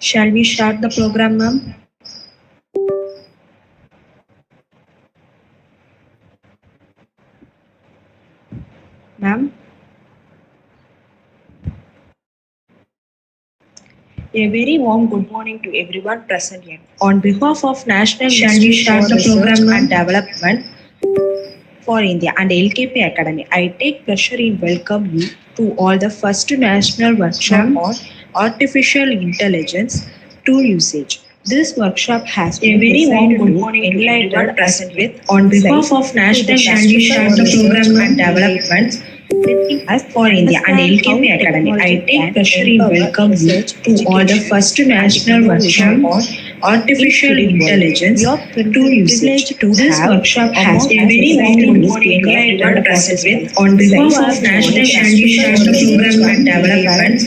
Shall we start the program, ma'am? Ma'am? A very warm good morning to everyone present here. On behalf of National Shall we Institute start for the Research program, ma'am? and Development for India and LKP Academy, I take pleasure in welcome you to all the first national workshop Ma'am? on artificial intelligence tool usage. This workshop has A been very warm designed good to morning to enlighten everyone us present with on behalf insight of National into Shall we start the research program, and ma'am? development as for India and understand LKP how Academy, I technology take can pleasure in empower welcome you research, to all the education, first and national workshop innovation on artificial in today's world. intelligence We are tool usage. privileged to This have workshop has among been us very warm distinguished good morning speakers enlightened and us with participants on who behalf have of National joined Shall we start the program and development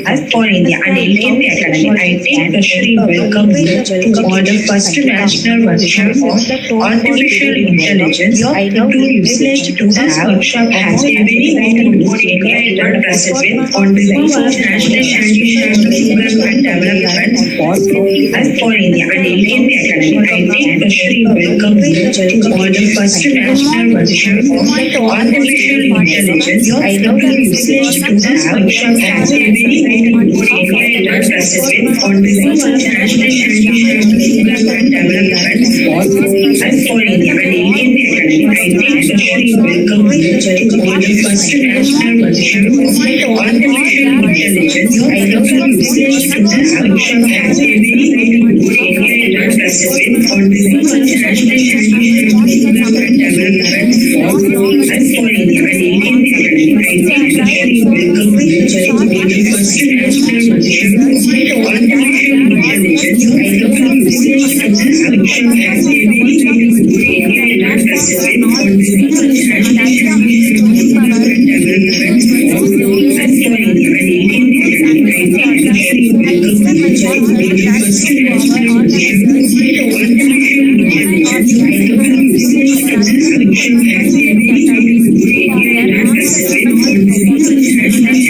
as for India and LKP Academy, I take pleasure in welcome you to all the first national workshop on artificial intelligence tool usage. This workshop has been very warm good morning enlightened us with on behalf of National Shall we start the program and development as for India and LKP Academy, I take pleasure in welcome you to all the first national workshop on artificial intelligence tool usage. This workshop has been very warm good morning enlightened us with on behalf of National Shall we start the program and development as for India and LKP Academy, I take pleasure in welcome you to all the first national workshop on artificial intelligence tool usage. This workshop has been very warm good morning enlightened us with on behalf of National Shall we start the program and development as for India and LKP Academy, I take pleasure in welcome you to all the first national workshop on artificial intelligence tool usage. This workshop has been very warm good morning enlightened us with on behalf of National Shall we start the program and development as for India and LKP Academy, I take pleasure in welcome you to all the first national workshop on artificial intelligence tool usage. This workshop has been very warm good morning enlightened us with on behalf of National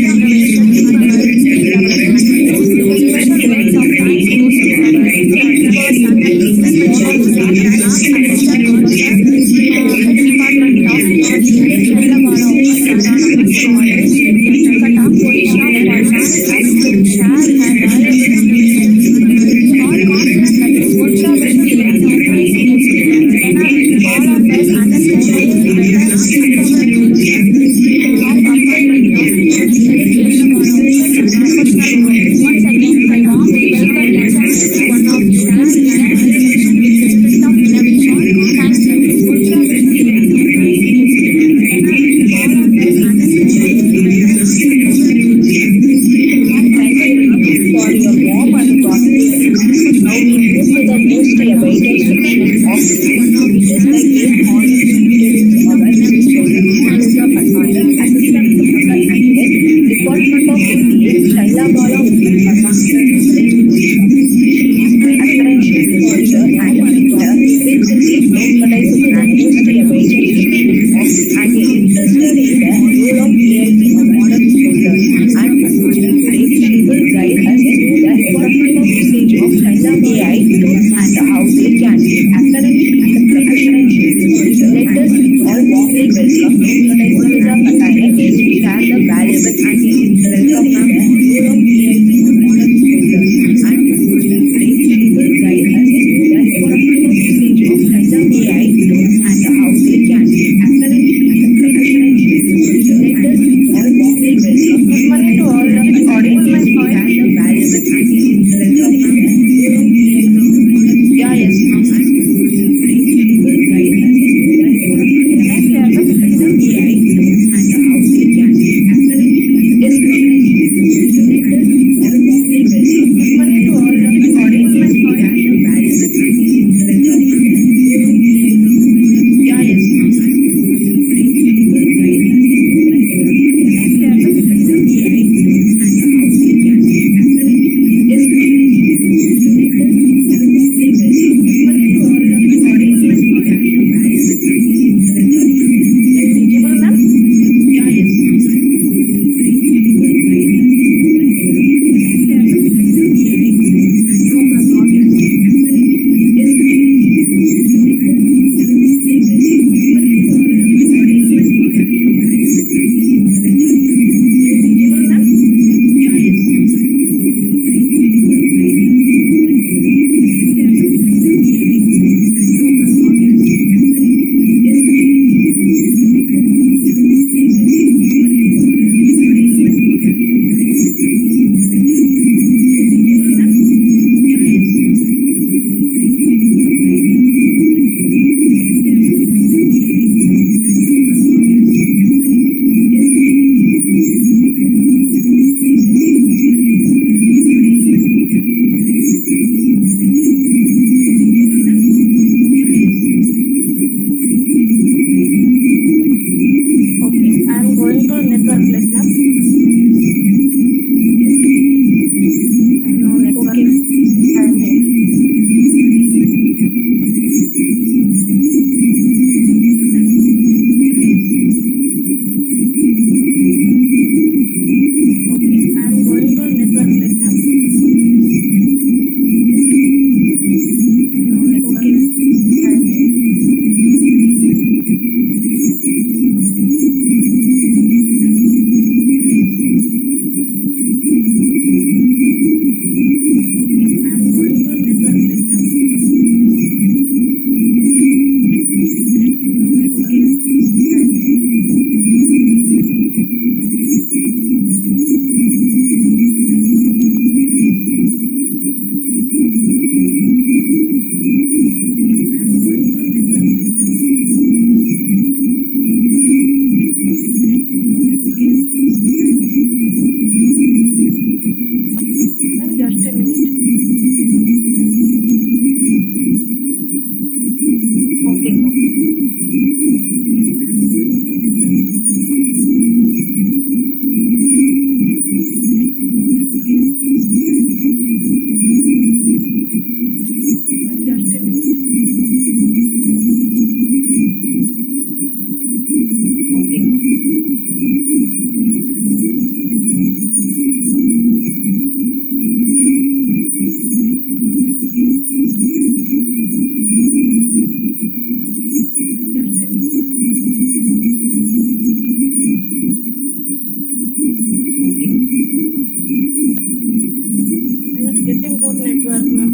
not getting good network, ma'am.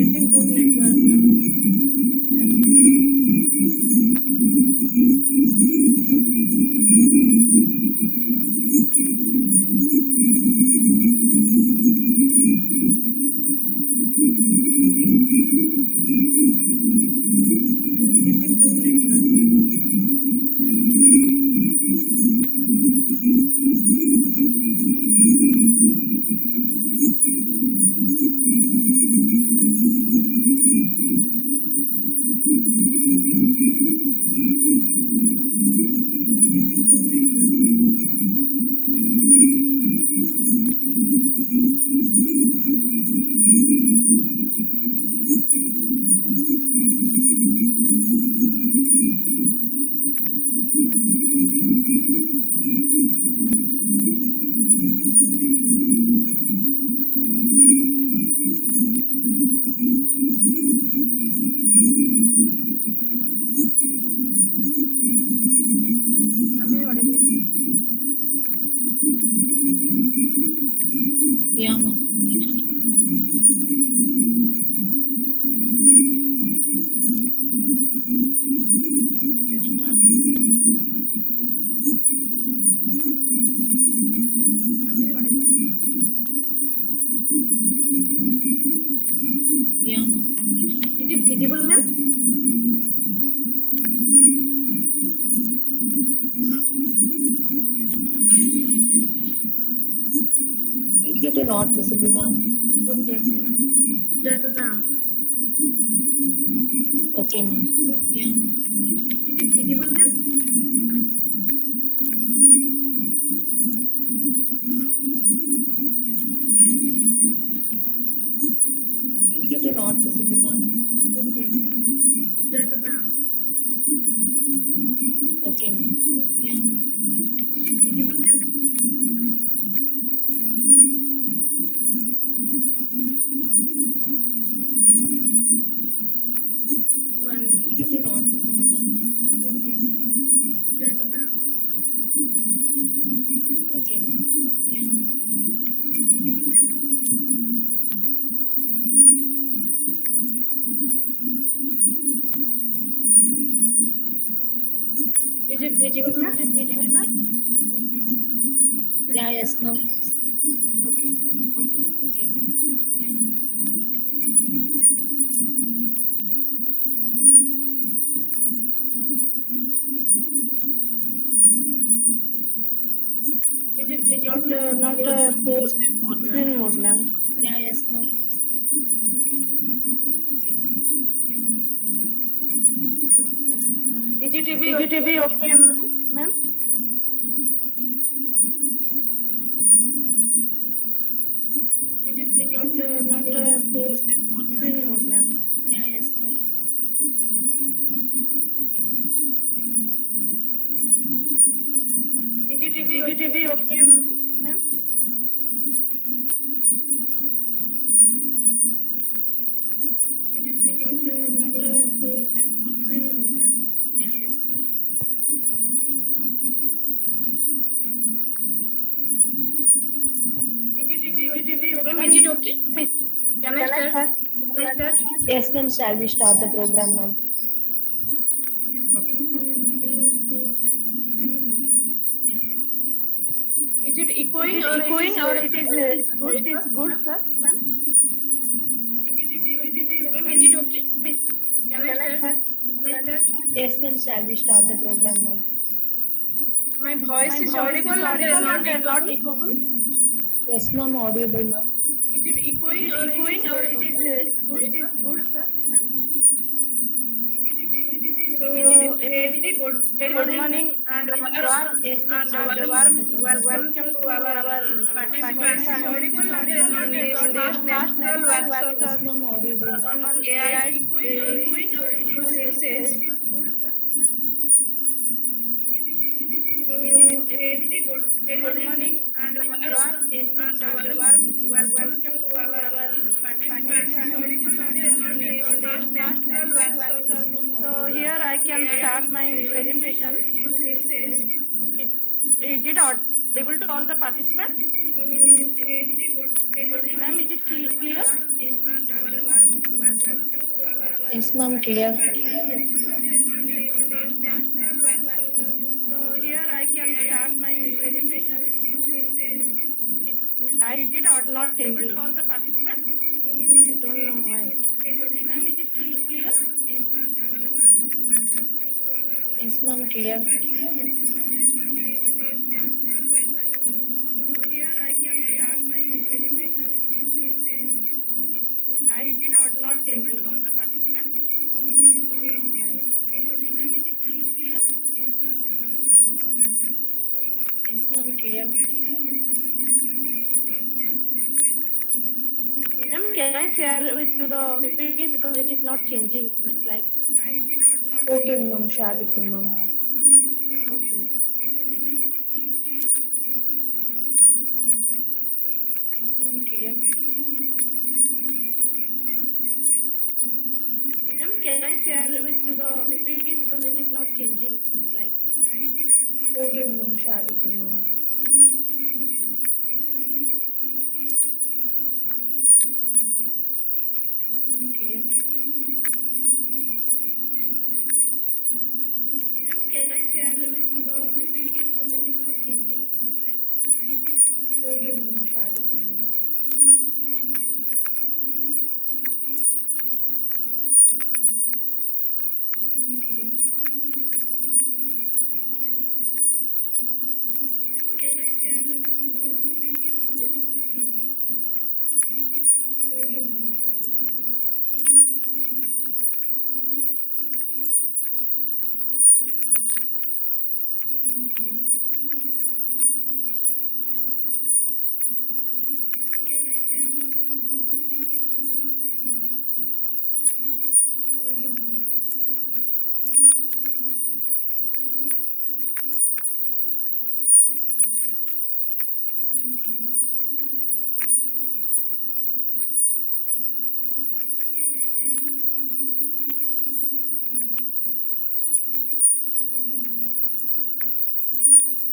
Getting good network, ma'am. Getting good network, ma'am. Am I audible? Yeah, ma'am. Yes, ma'am. Am I audible? Yeah, ma'am. Is it visible, ma'am? It is not visible, ma'am. Okay. Just now. Okay, ma'am. Yeah, ma'am. Is it visible, ma'am? It is not visible, ma'am. Okay. Just now. Okay, ma'am. Yeah, ma'am. Is it visible, ma'am? One. It is not visible, ma'am. Okay. Just now. Okay, ma'am. Yeah, ma'am. Visible, ma'am? Is it visible, ma'am? Is it visible, ma'am? Yeah, yes, ma'am. Okay. Okay. Okay, ma'am. Yeah, ma'am. Is it visible? Not full screen mode, ma'am. Yeah, yes, ma'am. Okay, ma'am. Yeah, ma'am. Is it okay, ma'am? Is it not full screen mode, ma'am? Yeah, yes, ma'am. Okay, ma'am. Is it okay, ma'am? Is it not full screen mode, ma'am? Yeah, yes, ma'am. Is it okay? Can I start? Yes, ma'am. Shall we start the program, ma'am? Is it echoing or it is good? It is good, sir, ma'am. Is it okay? Can I start? Yes, ma'am. Shall we start the program, ma'am? My voice is audible and not echoable. Yes, ma'am. Audible, ma'am. Is it echoing or it is good? It is good, sir, ma'am. So, a very good morning and warm welcome to our participants in this national workshop Yes, ma'am. Audible. on AI uses. So, Good morning and warm welcome to our participants. So here I can start my presentation. Is it audible to all the participants? Ma'am, is it clear? Yes, ma'am, clear. So here I can start my presentation. I did not able to all the participants. I don't know why. Ma'am, is it clear? Yes, ma'am, clear. So here I can start my presentation. I did not able to all the participants. I don't know why. Ma'am, is it clear? Yes, ma'am, clear. Ma'am, can I share with you the PPT because it is not changing my slides? Okay, ma'am, share with me, ma'am. Okay. Yes, ma'am, clear. Ma'am, can I share with you the PPT because it is not changing my slides? Okay, ma'am, share with me, ma'am. Okay. Yes, ma'am, clear. Ma'am, can I share with you the PPT because it is not changing my slides? Okay, ma'am, share with me, ma'am. Yes, ma'am, clear. Ma'am, can I share with you the PPT because it is not changing my slides? Okay, ma'am, share with me, ma'am. Yes, ma'am, clear. Can I share with you the PPT because it is not changing my slides?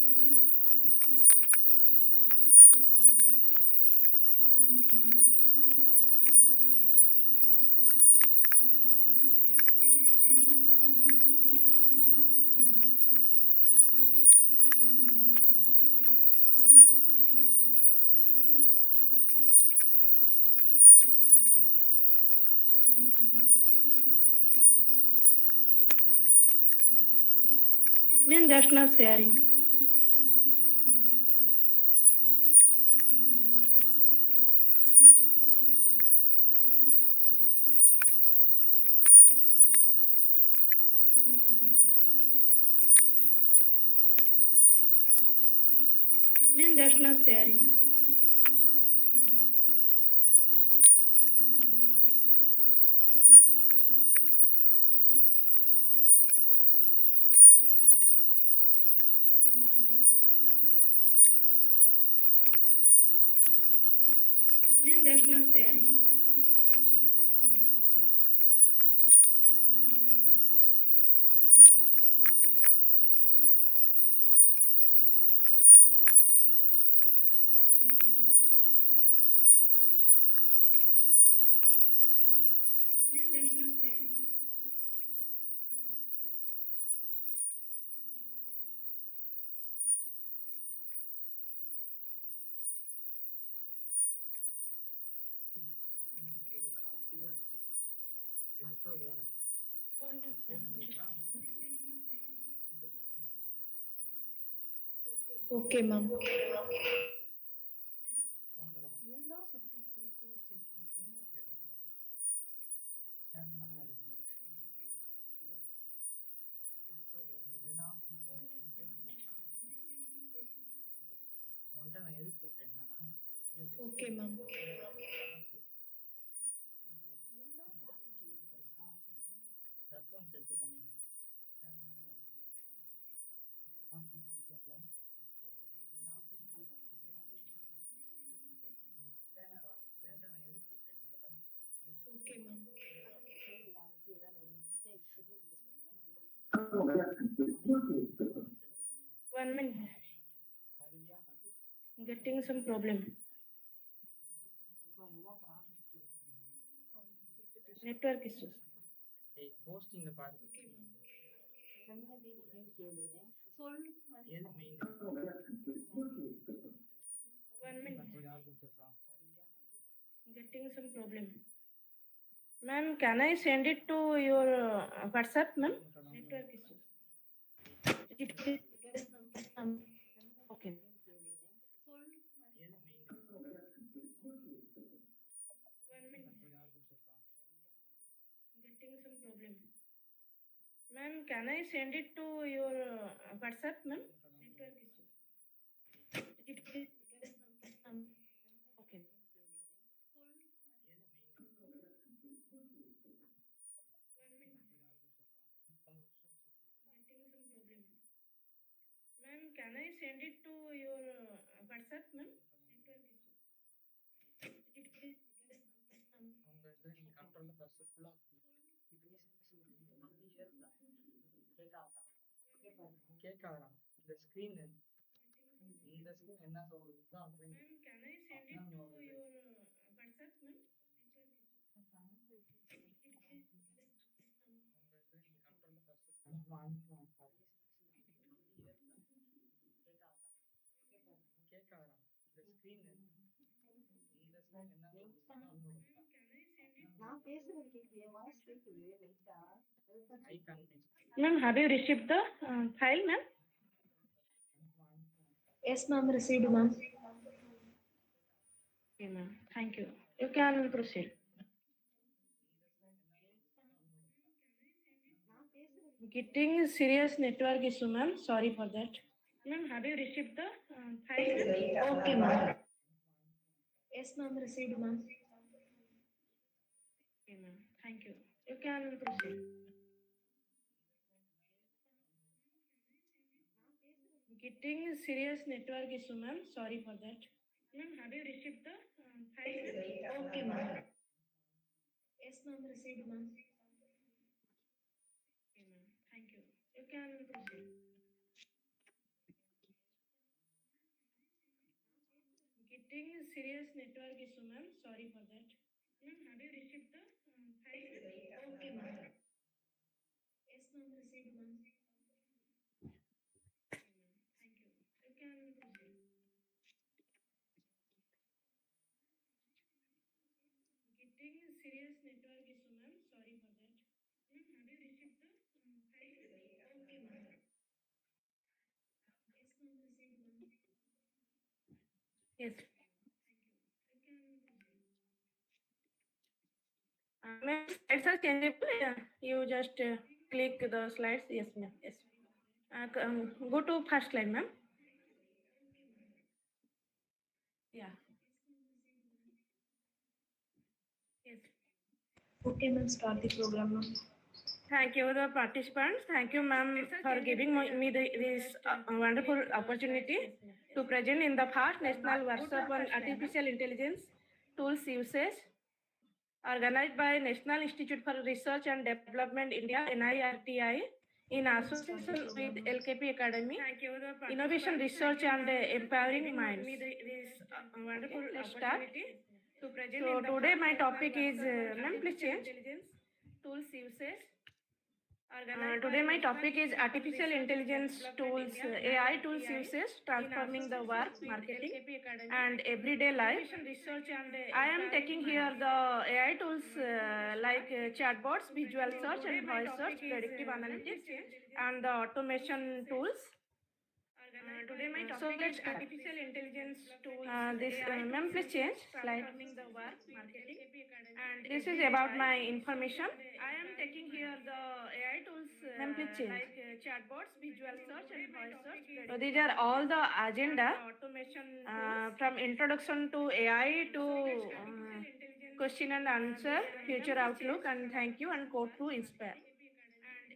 Okay, ma'am, share with me, ma'am. Ma'am, just now sharing. Ma'am, just now sharing. Ma'am, just now sharing. Ma'am, just now sharing. Okay, ma'am. Okay, ma'am. ma'am. 1 minute. Getting some problem. Network issues. Okay, ma'am. 1 minute. Getting some problem. Ma'am, can I send it to your WhatsApp, ma'am? Network issues. Yes, ma'am. Okay. 1 minute. Getting some problem. Ma'am, can I send it to your WhatsApp, ma'am? Network issues. Yes, ma'am. Okay. 1 minute. Getting some problem. Ma'am, can I send it to your WhatsApp, ma'am? Network issues. Yes, ma'am. Ma'am, can I send it to your WhatsApp, ma'am? Network issues. Ma'am, can I send it to WhatsApp, ma'am? Have you received the file, ma'am? Yes, ma'am. Received, ma'am. Okay, ma'am. Thank you. You can proceed. Getting serious network issue, ma'am. Sorry for that. Ma'am, have you received the file, ma'am? Okay, ma'am. Yes, ma'am. Received, ma'am. Okay, ma'am. Thank you. You can proceed. Getting serious network issue, ma'am. Sorry for that. Ma'am, have you received the file, ma'am? Okay, ma'am. Yes, ma'am. Received, ma'am. Okay, ma'am. Thank you. You can proceed. Getting serious network issue, ma'am. Sorry for that. Ma'am, have you received the file, ma'am? Okay, ma'am. Yes, ma'am. Received, ma'am. Okay, ma'am. Thank you. You can proceed. Getting serious network issue, ma'am. Sorry for that. Ma'am, have you received the file, ma'am? Okay, ma'am. Yes, ma'am. Received, ma'am. Yes. Thank you. You can proceed. Ma'am, slides are changeable. Yeah. You just click the slides. Yes, ma'am. Yes. Go to first slide, ma'am. Yeah. Yes. Okay, ma'am. Start the program, ma'am. Thank you, the participants. Thank you, ma'am, for giving me this wonderful opportunity to present in the first national workshop on artificial intelligence tools usage, organized by National Institute for Research and Development India (NIRTI) in association with LKP Academy. Thank you, the Innovation Research and Empowering Minds. This wonderful opportunity to present. So today my topic is, ma'am, please change tools usage. Today my topic is artificial intelligence tools, AI tools uses, transforming the work, marketing, and everyday life. I am taking here the AI tools like chatbots, visual search and voice search, predictive analytics, and the automation tools. Today my topic is artificial intelligence tools. Ma'am, please change slide. The work, marketing, and this is about my information. I am taking here the AI tools like chatbots, visual search, and voice search. So these are all the agenda from introduction to AI to question and answer, future outlook, and thank you, and code to inspire.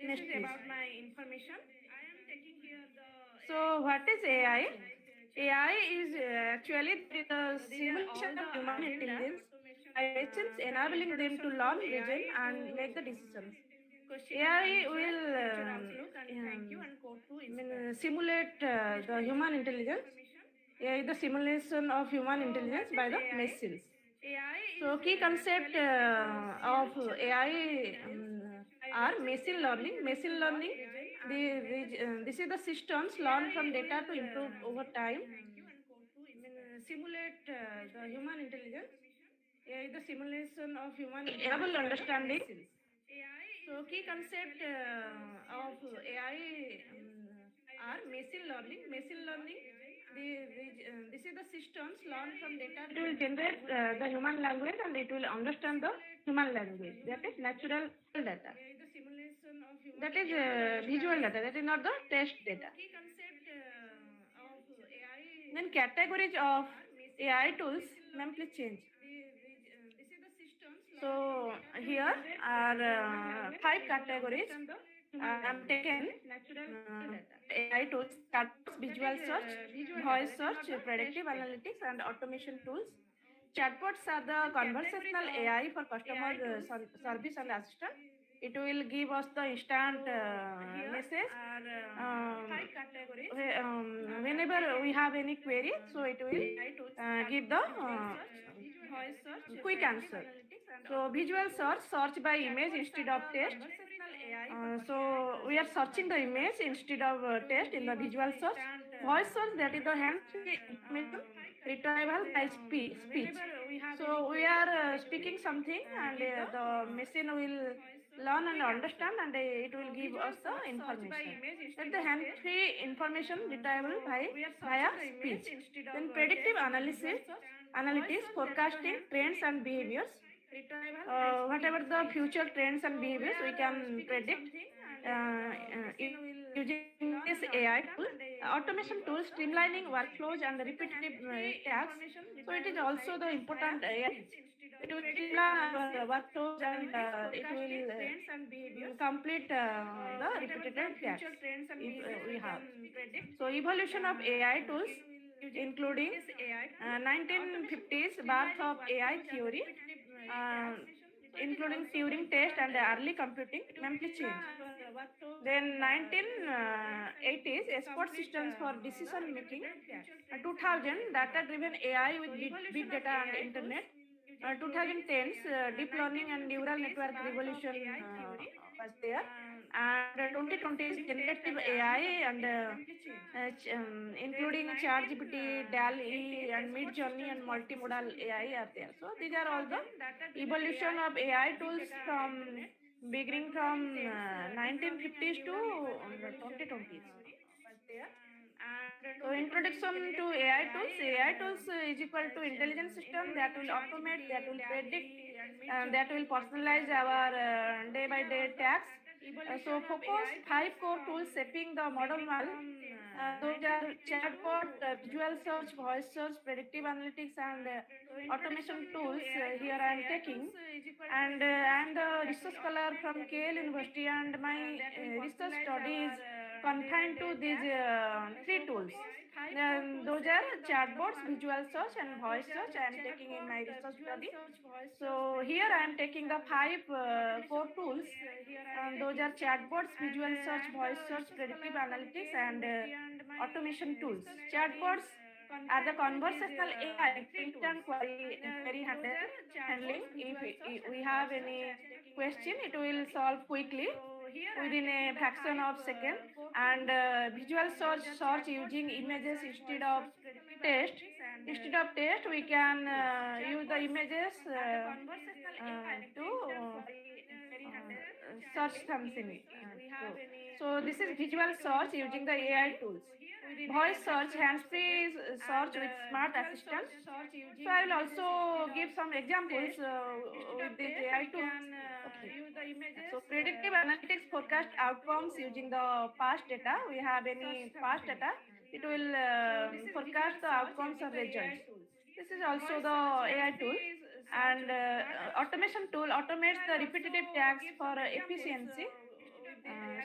Next, is about my information. I am taking here the. So what is AI? AI is actually the simulation of human intelligence machines, enabling them to learn, reason, and make the decisions. AI will simulate the human intelligence. AI is the simulation of human intelligence by the machines. So key concept of AI are machine learning. Machine learning, this is the systems learn from data to improve over time. Simulate the human intelligence. AI is the simulation of human able understanding. So key concept of AI are machine learning. Machine learning, this is the systems learn from data. It will generate the human language and it will understand the human language. That is natural data. That is visual data. That is not the text data. Then categories of AI tools. Ma'am, please change. So here are 5 categories. I am taken AI tools: chatbots, visual search, voice search, predictive analytics, and automation tools. Chatbots are the conversational AI for customer service and assistant. It will give us the instant message. Whenever we have any query, so it will give the quick answer. So visual search by image instead of text. So we are searching the image instead of text in the visual search. Voice search, that is the hands-free information retrieval by speech. So we are speaking something and the machine will learn and understand and it will give us the information. That the hand-free information retrieval via speech. Then predictive analytics, forecasting trends and behaviors. Whatever the future trends and behaviors we can predict using this AI tool. Automation tools, streamlining workflows and repetitive tasks. So it is also the important AI. It will streamline our workflows and it will complete the repetitive tasks if we have. So evolution of AI tools, including 1950s birth of AI theory, including Turing test and early computing. Ma'am, please change. Then 1980s export systems for decision making. 2000 data driven AI with big data and internet. 2010s deep learning and neural network revolution was there. And 2020s generative AI and including ChatGPT, DALL-E and Mid-Journey and multimodal AI are there. So these are all the evolution of AI tools from beginning from 1950s to 2020s. So introduction to AI tools. AI tools is equal to intelligent system that will automate, that will predict, and that will personalize our day-by-day tasks. So focus 5 core tools shaping the model model. Those are chatbot, visual search, voice search, predictive analytics, and automation tools. Here I am taking, and I am the research scholar from KL University, and my research study is confined to these 3 tools. Those are chatbots, visual search, and voice search. I am taking in my research study. So here I am taking the 5 core tools. Those are chatbots, visual search, voice search, predictive analytics, and automation tools. Chatbots are the conversational AI, instant query handling. If we have any question, it will solve quickly within a fraction of second. And visual search using images instead of text. Instead of text, we can use the images to search something. So this is visual search using the AI tools. Voice search, hands-free search with smart assistant. So I will also give some examples with this AI tools. Okay. So predictive analytics forecast outcomes using the past data. We have any past data, it will forecast the outcomes or results. This is also the AI tool. And automation tool automates the repetitive tasks for efficiency.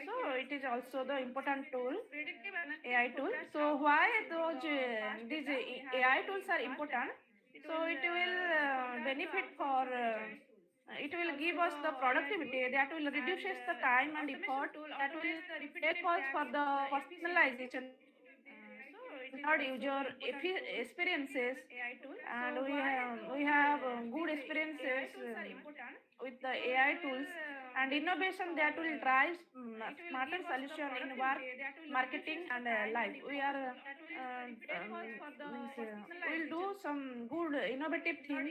So it is also the important tool, AI tool. So why these AI tools are important? So it will benefit for. It will give us the productivity that will reduces the time and effort that will help us for the personalization without user experiences, and we have good experiences with the AI tools and innovation that will drive smarter solution in work, marketing, and life. We are we'll do some good innovative things.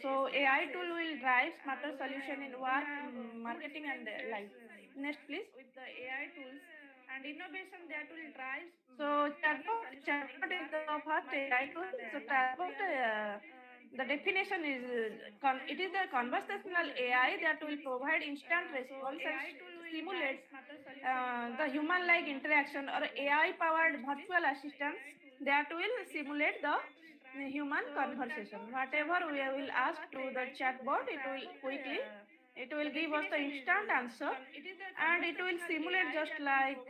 So AI tool will drive smarter solution in work, marketing, and life. Next, please. With the AI tools and innovation that will drive. So chatbot is the first AI tool. So chatbot, the definition is it is a conversational AI that will provide instant response and simulates the human-like interaction, or AI-powered virtual assistants that will simulate the human conversation. Whatever we will ask to the chatbot, it will quickly, it will give us the instant answer, and it will simulate just like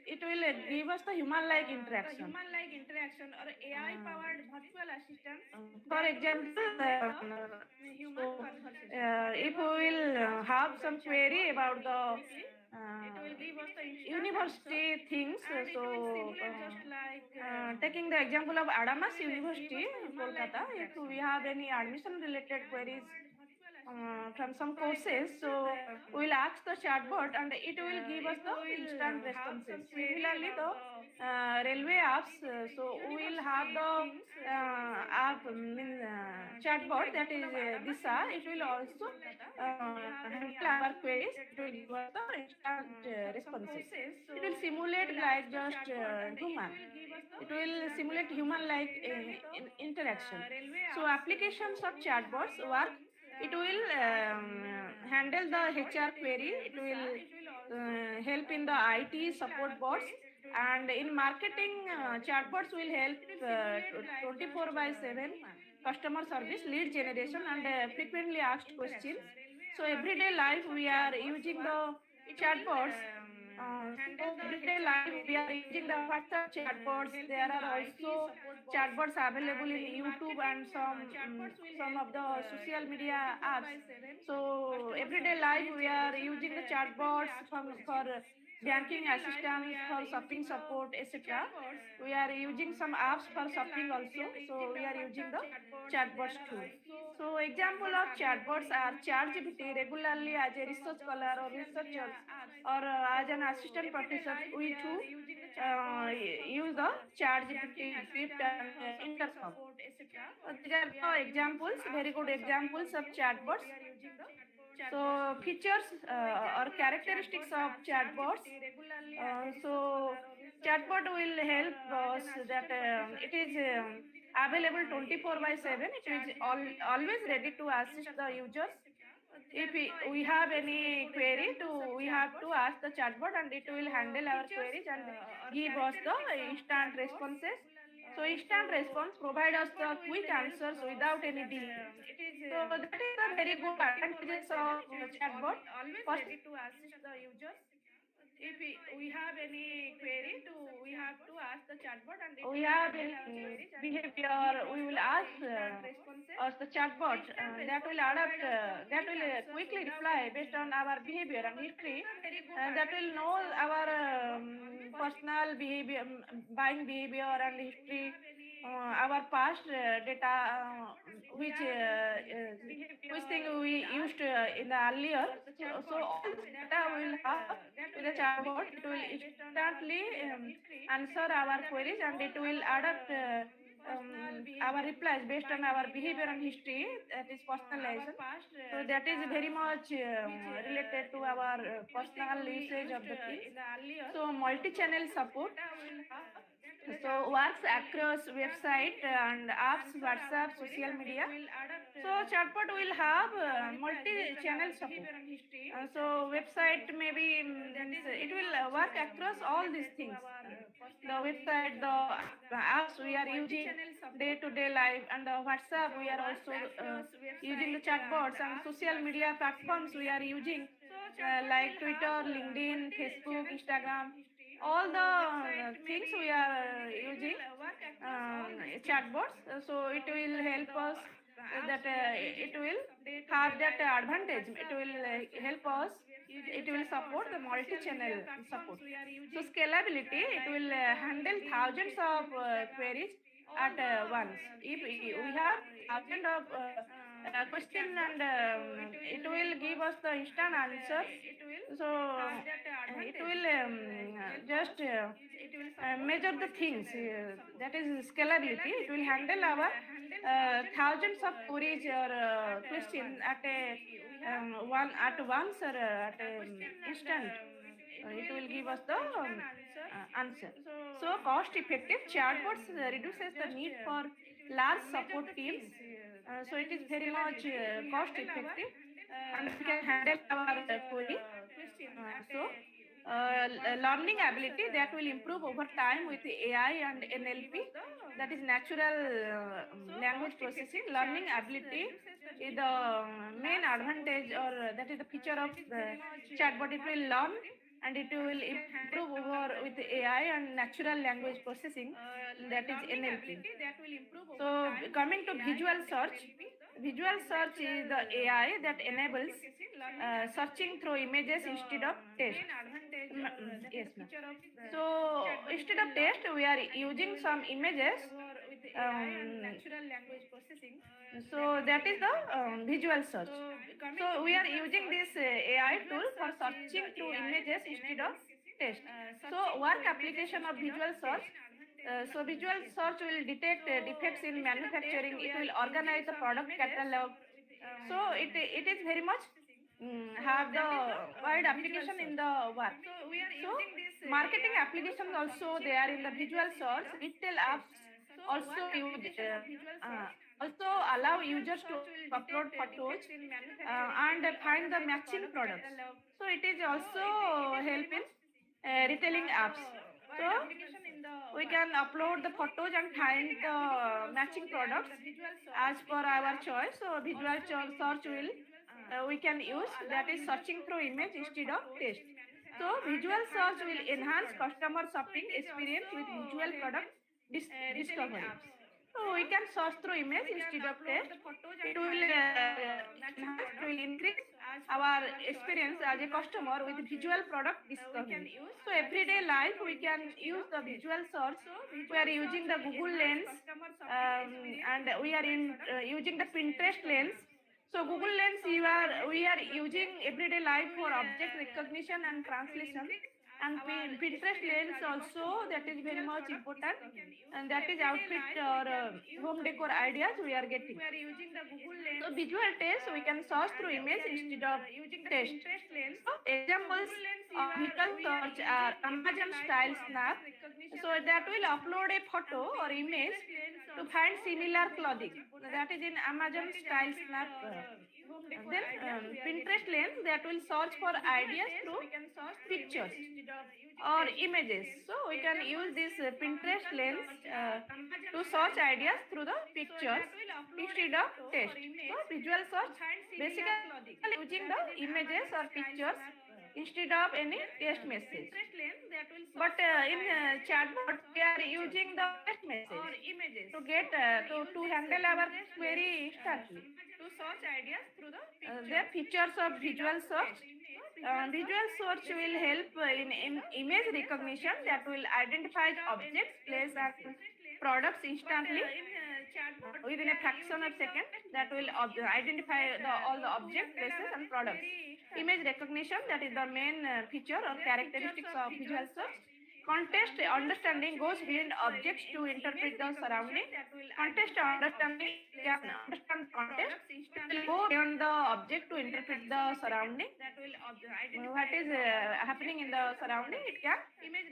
it will give us the human-like interaction. Or AI-powered virtual assistant. For example, if we will have some query about the university things, taking the example of Adamas University, Kolkata, if we have any admission related queries from some courses, so we will ask the chatbot and it will give us the instant responses. Similarly, the railway apps, so we will have the app chatbot, that is Disha. It will also handle our queries. It will give us the instant responses. It will simulate like just human. It will simulate human-like interaction. So applications of chatbots work. It will handle the HR query. It will help in the IT support bots, and in marketing, chatbots will help 24/7 customer service, lead generation, and frequently asked questions. So everyday life we are using the chatbots. So everyday life we are using the WhatsApp chatbots. There are also chatbots available in YouTube and some of the social media apps. So everyday life we are using the chatbots for banking assistance, for shopping support, etc. We are using some apps for shopping also. So we are using the chatbots too. So example of chatbots are ChatGPT. Regularly as a research scholar or researchers, or as an assistant professor, we too use the ChatGPT, Swift, and Intercom. These are the examples, very good examples of chatbots. So features or characteristics of chatbots. So chatbot will help us that it is available 24/7. It is always ready to assist the users. If we have any query, we have to ask the chatbot, and it will handle our queries and give us the instant responses. So instant response provide us the quick answers without any delay. So that is the very good advantages of chatbot. First, to assist the users. If we have any query, we have to ask the chatbot, and we have any behavior, we will ask the chatbot that will adapt, that will quickly reply based on our behavior and history, that will know our personal behavior, buying behavior and history, our past data, which thing we used in the earlier. So all this data will have with the chatbot. It will instantly answer our queries, and it will adapt our replies based on our behavior and history. That is personalization. So that is very much related to our personal usage of the things. So multi-channel support. So works across website and apps, WhatsApp, social media. So chatbot will have multi-channel support. So website maybe it will work across all these things. The website, the apps we are using day-to-day life, and the WhatsApp we are also using the chatbots, and social media platforms we are using like Twitter, LinkedIn, Facebook, Instagram. All the things we are using chatbots. So it will help us that it will have that advantage. It will help us. It will support the multi-channel support. So scalability, it will handle thousands of queries at once. If we have thousands of question and it will give us the instant answer. So it will just measure the things. That is scalability. It will handle our thousands of queries or questions at a one at once or at instant. It will give us the answer. So cost effective chatbots reduces the need for large support teams. So it is very much cost effective and we can handle our query. Learning ability that will improve over time with AI and NLP, that is natural language processing. Learning ability is the main advantage, or that is the feature of the chatbot. It will learn and it will improve over with AI and natural language processing, that is NLP. So coming to visual search, visual search is the AI that enables searching through images instead of text. Yes, ma'am. So instead of text, we are using some images. So that is the visual search. So we are using this AI tool for searching through images instead of text. So work application of visual search. So visual search will detect defects in manufacturing. It will organize the product catalog. So it is very much have the wide application in the work. So marketing applications also they are in the visual search. Retail apps also also allow users to upload photos and find the matching products. So it is also help in retailing apps. So we can upload the photos and find the matching products as per our choice. So visual search will we can use, that is searching through image instead of text. So visual search will enhance customer shopping experience with visual product discovery. So we can search through image instead of text. It will enhance, it will increase our experience as a customer with visual product discovery. So everyday life we can use the visual search. We are using the Google Lens and we are using the Pinterest Lens. So Google Lens we are using everyday life for object recognition and translation. And Pinterest Lens also, that is very much important, and that is outfit or home decor ideas we are getting. So visual test we can search through image instead of text. So examples of visual search are Amazon style snap. So that will upload a photo or image to find similar clothing. That is in Amazon style snap. Then Pinterest Lens that will search for ideas through pictures or images. So we can use this Pinterest Lens to search ideas through the pictures instead of text. So visual search basically using the images or pictures instead of any text message. But in chatbot we are using the text message to get to handle our query instantly. The features of visual search. Visual search will help in image recognition, that will identify objects, place and products instantly within a fraction of second. That will identify all the object, places and products. Image recognition, that is the main feature or characteristics of visual search. Context understanding goes beyond objects to interpret the surrounding. Context understanding can understand context. It will go beyond the object to interpret the surrounding. What is happening in the surrounding, it can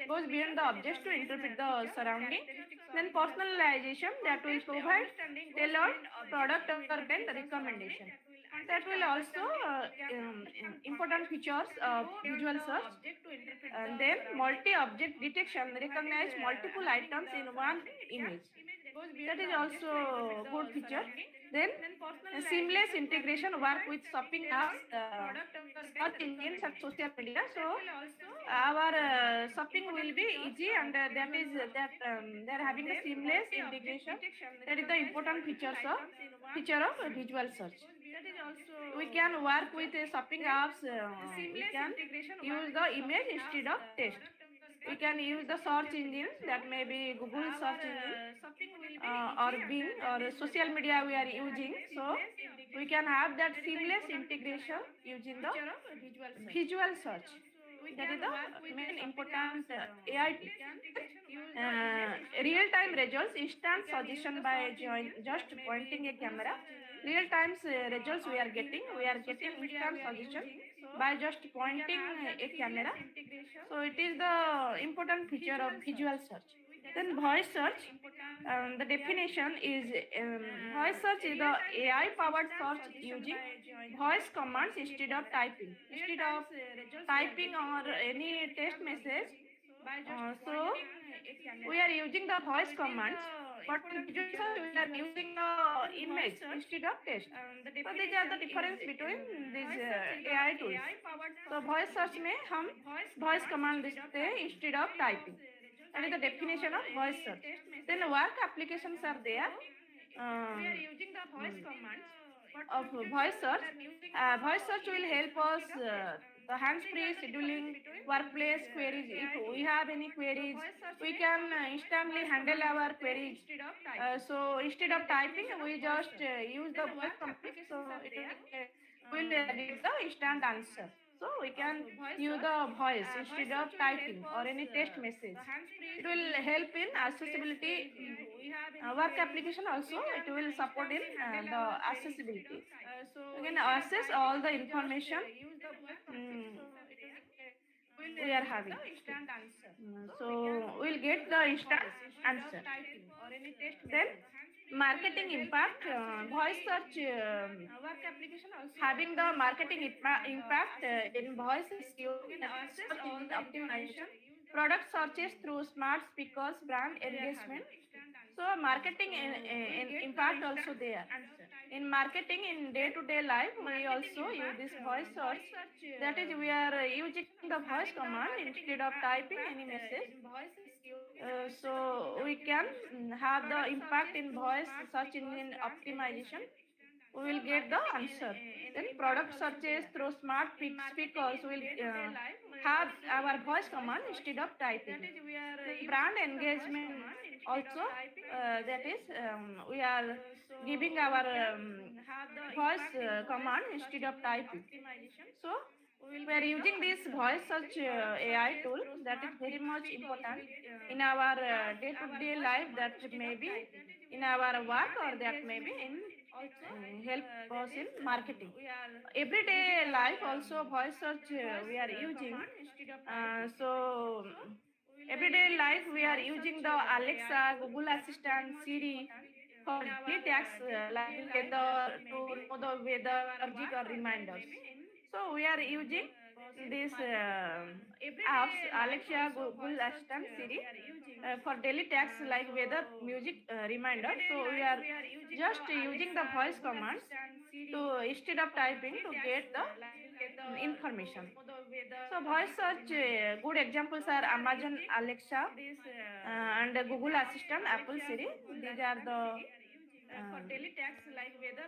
goes beyond the objects to interpret the surrounding. Then personalization, that will provide tailored product or then recommendation. That will also important features of visual search. And then multi-object detection, recognize multiple items in one image. That is also good feature. Then seamless integration work with shopping apps, search engines and social media. So our shopping will be easy, and that is that they are having the seamless integration. That is the important feature of visual search. We can work with shopping apps. We can use the image instead of text. We can use the search engine, that may be Google search engine, or Bing, or social media we are using. So we can have that seamless integration using the visual search. That is the main important AI tool. Real-time results, instant suggestion by just pointing a camera. Real-time results we are getting. We are getting instant suggestion by just pointing a camera. So it is the important feature of visual search. Then voice search. The definition is voice search is the AI powered search using voice commands instead of typing. Instead of typing or any text message, so we are using the voice commands, but in visual search we are using the image instead of text. So these are the difference between these AI tools. So voice search में हम voice command देते हैं instead of typing. That is the definition of voice search. Then work applications are there. We are using the voice commands of voice search. Voice search will help us the hands-free scheduling, workplace queries. If we have any queries, we can instantly handle our queries. So instead of typing, we just use the voice command. So it will get the instant answer. So we can use the voice instead of typing or any text message. It will help in accessibility. Work application also it will support in the accessibility. You can access all the information we are having. So we'll get the instant answer. Then marketing impact, voice search having the marketing impact in voice SEO, search engine optimization, product searches through smart speakers, brand engagement. So marketing in impact also there. In marketing in day-to-day life, we also use this voice search. That is, we are using the voice command instead of typing any message. So we can have the impact in voice search engine optimization. We will get the answer. Then product searches through smart speakers will have our voice command instead of typing. The brand engagement also, that is we are giving our voice command instead of typing. So we are using this voice search AI tool, that is very much important in our day-to-day life, that may be in our work, or that may be in help us in marketing. Everyday life also voice search we are using. So everyday life we are using the Alexa, Google Assistant, Siri for daily tasks like weather, to know the weather, allergic or reminders. So we are using these apps, Alexa, Google Assistant, Siri, for daily tasks like weather, music, reminder. So we are just using the voice commands to instead of typing to get the information. So voice search good examples are Amazon Alexa and Google Assistant, Apple Siri. These are the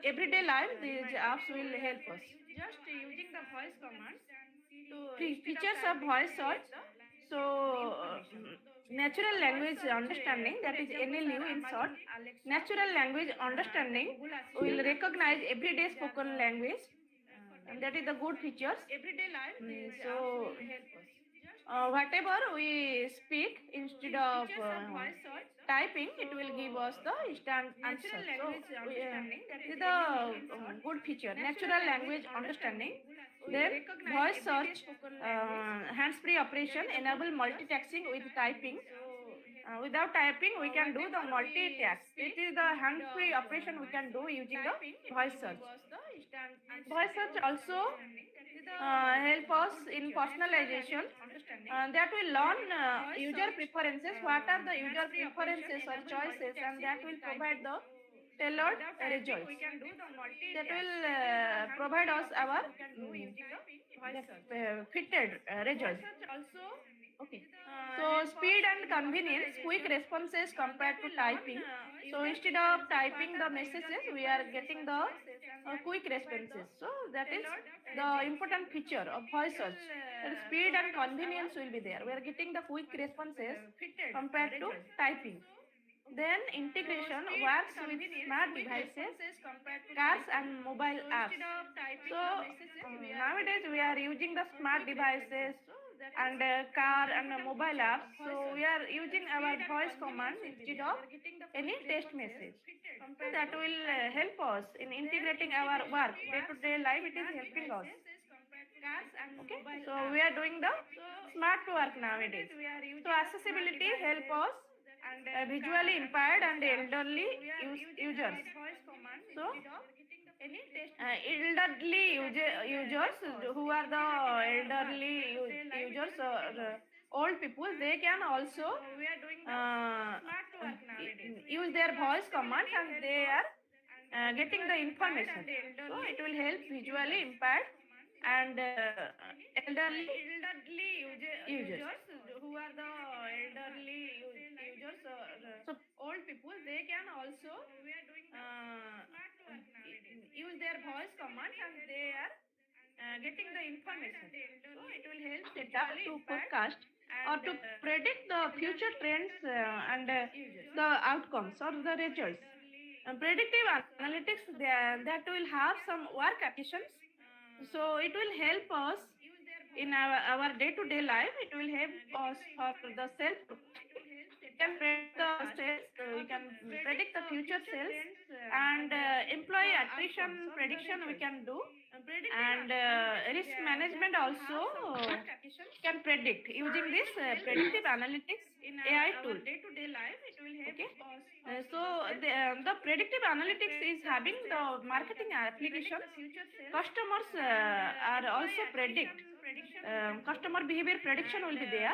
everyday life. These apps will help us. Just using the voice commands to features of voice search. So natural language understanding, that is NLU in short. Natural language understanding will recognize everyday spoken language, and that is the good features. So whatever we speak instead of typing, it will give us the instant answer. So this is the good feature, natural language understanding. Then voice search, hands-free operation, enable multitasking with typing. Without typing, we can do the multitask. It is the hand-free operation we can do using the voice search. Voice search also help us in personalization. that will learn user preferences, what are the user preferences or choices, and that will provide the tailored results. That will provide us our fitted results. Okay. So speed and convenience, quick responses compared to typing. So instead of typing the messages, we are getting the quick responses. So that is the important feature of voice search. That speed and convenience will be there. We are getting the quick responses compared to typing. Then integration works with smart devices, cars and mobile apps. So nowadays we are using the smart devices and car and mobile apps. So we are using our voice command instead of any text message. So that will help us in integrating our work day-to-day life. It is helping us. Okay, so we are doing the smart work nowadays. So accessibility help us visually impaired and elderly users. So elderly users who are the elderly users or old people, they can also use their voice commands and they are getting the information. So it will help visually impaired and elderly users who are the elderly users. So old people, they can also use their voice commands and they are getting the information. So it will help data to forecast or to predict the future trends and the outcomes or the results. Predictive analytics, that will have some work applications. So it will help us in our day-to-day life. It will help us for the self. We can predict the sales, we can predict the future sales, and employee attrition prediction we can do, and risk management also can predict using this predictive analytics AI tool. Okay, so the predictive analytics is having the marketing applications. Customers are also predict. Customer behavior prediction will be there.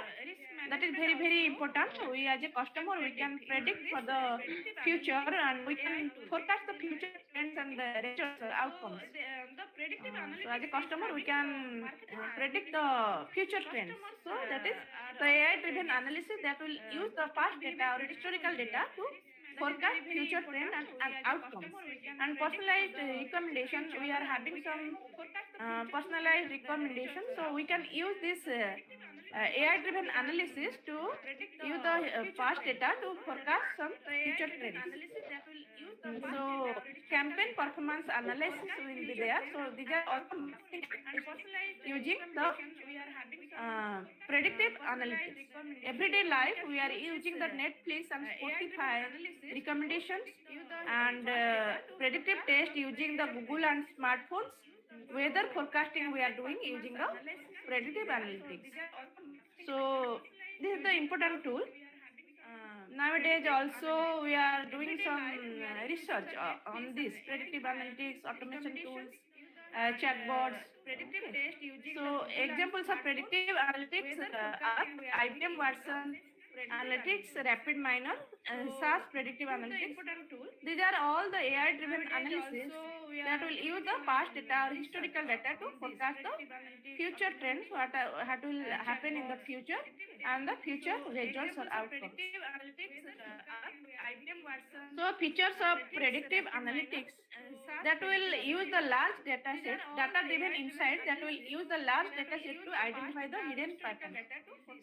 That is very important. We as a customer, we can predict for the future and we can forecast the future trends and the results outcomes. So as a customer, we can predict the future trends. So that is the AI driven analysis that will use the past data or historical data to forecast future trend and outcomes. And personalized recommendation, we are having some personalized recommendation. So we can use this AI driven analysis to use the past data to forecast some future trends. So campaign performance analysis will be there. So these are also marketing using the predictive analytics. Everyday life, we are using the Netflix and Spotify recommendations and predictive test using the Google and smartphones. Weather forecasting we are doing using the predictive analytics. So this is the important tool. Nowadays also we are doing some research on this predictive analytics, automation tools, chatbots. Okay. So examples of predictive analytics are IBM Watson Analytics, Rapid Miner, SAS Predictive Analytics. These are all the AI driven analysis that will use the past data or historical data to forecast the future trends, what will happen in the future and the future results or outcomes. So features of predictive analytics that will use the large data set, data driven insights that will use the large data set to identify the hidden patterns.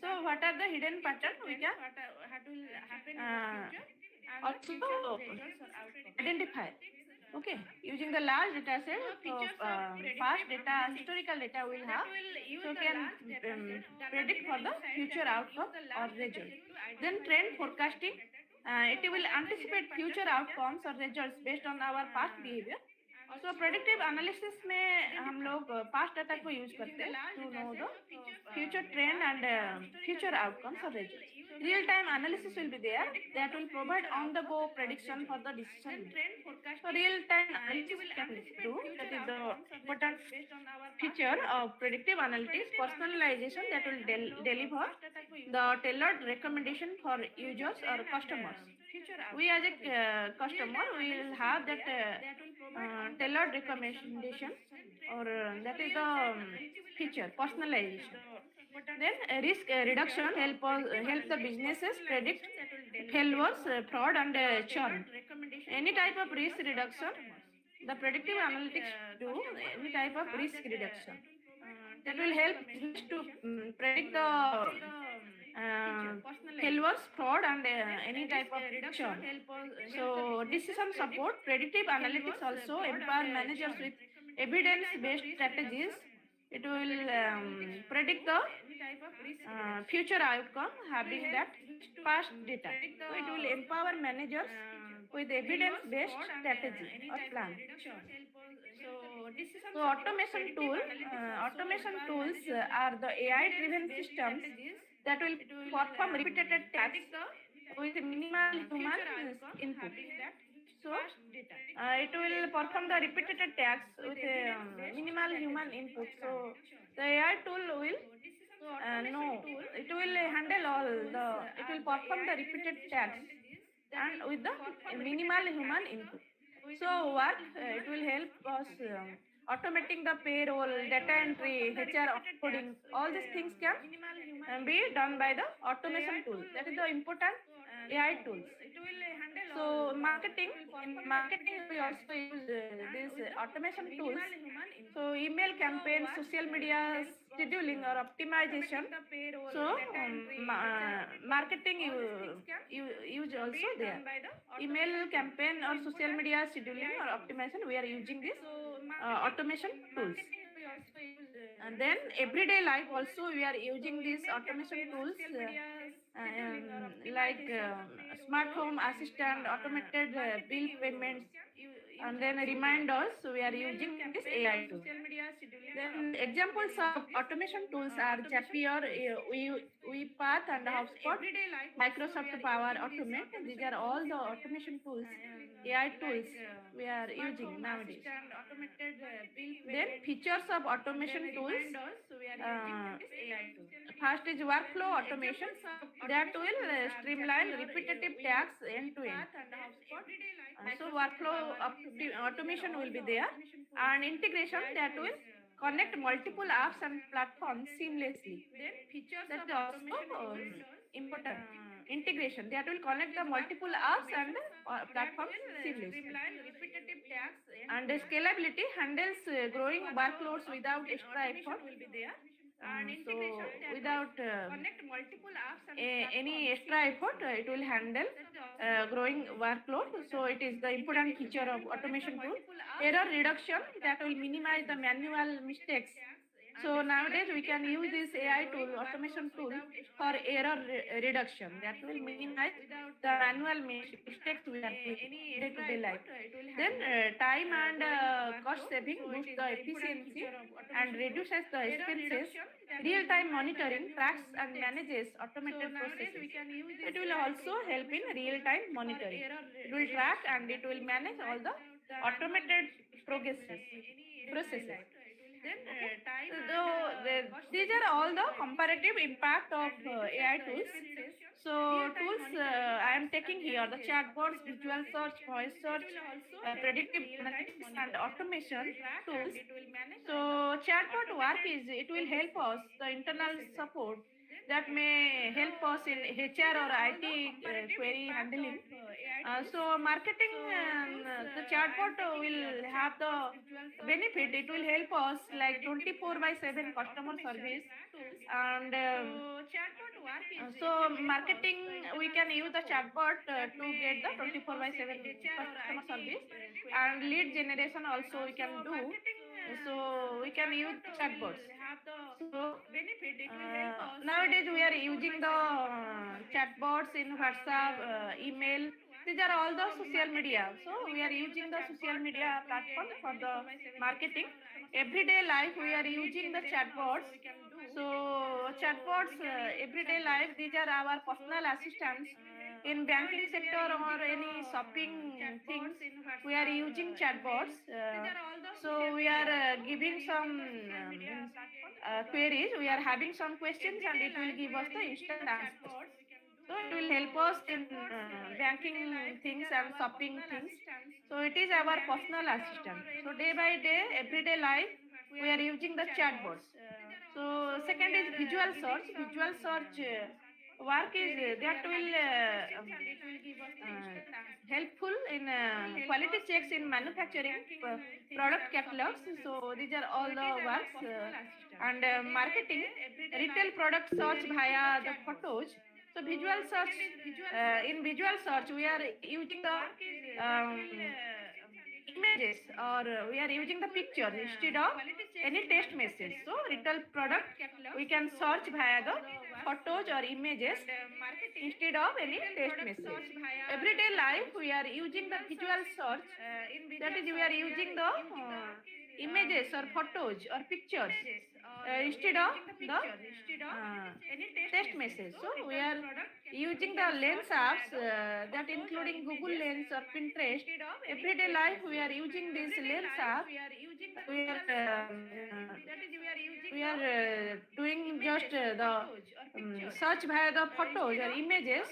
So what are the hidden patterns we can also identify. Okay, using the large data set of past data, historical data we'll have, so can predict for the future outcome or result. Then trend forecasting, it will anticipate future outcomes or results based on our past behavior. So predictive analysis में हम लोग past data को use करते हैं to know the future trend and future outcomes or results. Real-time analysis will be there that will provide on-the-go prediction for the decision. So real-time analysis can do, that is the important feature of predictive analytics, personalization that will deliver the tailored recommendation for users or customers. We as a customer will have that tailored recommendation, or that is the feature personalization. Then risk reduction help the businesses predict failures, fraud and churn. Any type of risk reduction, the predictive analytics do any type of risk reduction. That will help business to predict the failures, fraud and any type of churn. So decision support, predictive analytics also empower managers with evidence-based strategies. It will predict the future outcome having that past data. So it will empower managers with evidence-based strategy or plan. So automation tools are the AI-driven systems that will perform repeated tasks with minimal human input. So it will perform the repeated tasks with minimal human input. So the AI tool will it will handle all the, it will perform the repeated tasks and with the minimal human input. So what it will help us automating the payroll, data entry, HR onboarding, all these things can be done by the automation tool. That is the important AI tools. So in marketing we also use these automation tools. So email campaign, social media scheduling or optimization. So marketing you use also there. Email campaign or social media scheduling or optimization, we are using this automation tools. And then everyday life also we are using these automation tools like smart home assistant, automated bill payments, and then reminders. So we are using this AI tool. Then examples of automation tools are Zapier, UiPath and HubSpot, Microsoft Power Automate. These are all the automation tools, AI tools we are using nowadays. Then features of automation tools. First is workflow automation that will streamline repetitive tasks end to end. So workflow automation will be there, and integration that will connect multiple apps and platforms seamlessly. That is also important. Integration that will connect the multiple apps and platforms seamlessly. And scalability handles growing workloads without extra effort. So without any extra effort, it will handle growing workload. So it is the important feature of automation tool. Error reduction that will minimize the manual mistakes. So nowadays we can use this AI tool, automation tool, for error reduction. That will minimize the manual mistakes we are doing day-to-day life. Then time and cost saving boosts the efficiency and reduces the expenses. Real-time monitoring tracks and manages automated processes. It will also help in real-time monitoring. It will track and it will manage all the automated processes. These are all the comparative impact of AI tools. So tools I am taking here, the chatbots, visual search, voice search, predictive analytics and automation tools. So chatbot work is, it will help us the internal support that may help us in HR or IT query handling. So marketing, the chatbot will have the benefit. It will help us like 24/7 customer service, and so marketing we can use the chatbot to get the 24/7 customer service, and lead generation also we can do. So we can use the chatbots. So nowadays we are using the chatbots in WhatsApp, email. These are all the social media. So we are using the social media platform for the marketing. Everyday life we are using the chatbots. So chatbots, everyday life, these are our personal assistants in banking sector or any shopping things. We are using chatbots. So we are giving some queries. We are having some questions and it will give us the instant answers. So it will help us in banking things and shopping things. So it is our personal assistant. So day by day, everyday life, we are using the chatbots. So second is visual search. Visual search work is that will helpful in quality checks in manufacturing, product catalogs. So these are all the works and marketing, retail product search via the photos. So visual search, in visual search we are using the images or we are using the picture instead of any text message. So retail product we can search via the photos or images instead of any text message. Everyday life we are using the visual search, that is we are using the images or photos or pictures instead of the text message. So we are using the lens apps that including Google Lens or Pinterest. Everyday life we are using this lens app. We are doing just the search via the photos or images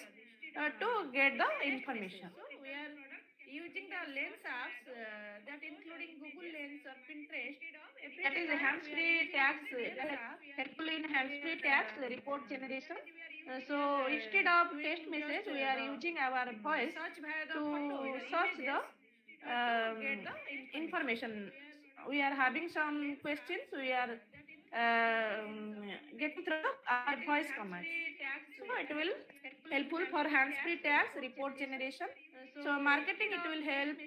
to get the information. We are using the lens apps that including Google Lens or Pinterest. That is hands-free tags, helpful in hands-free tags report generation. So instead of text message, we are using our voice to search the information. We are having some questions. We are getting through our voice commands. So it will helpful for hands-free tags report generation. So marketing, it will help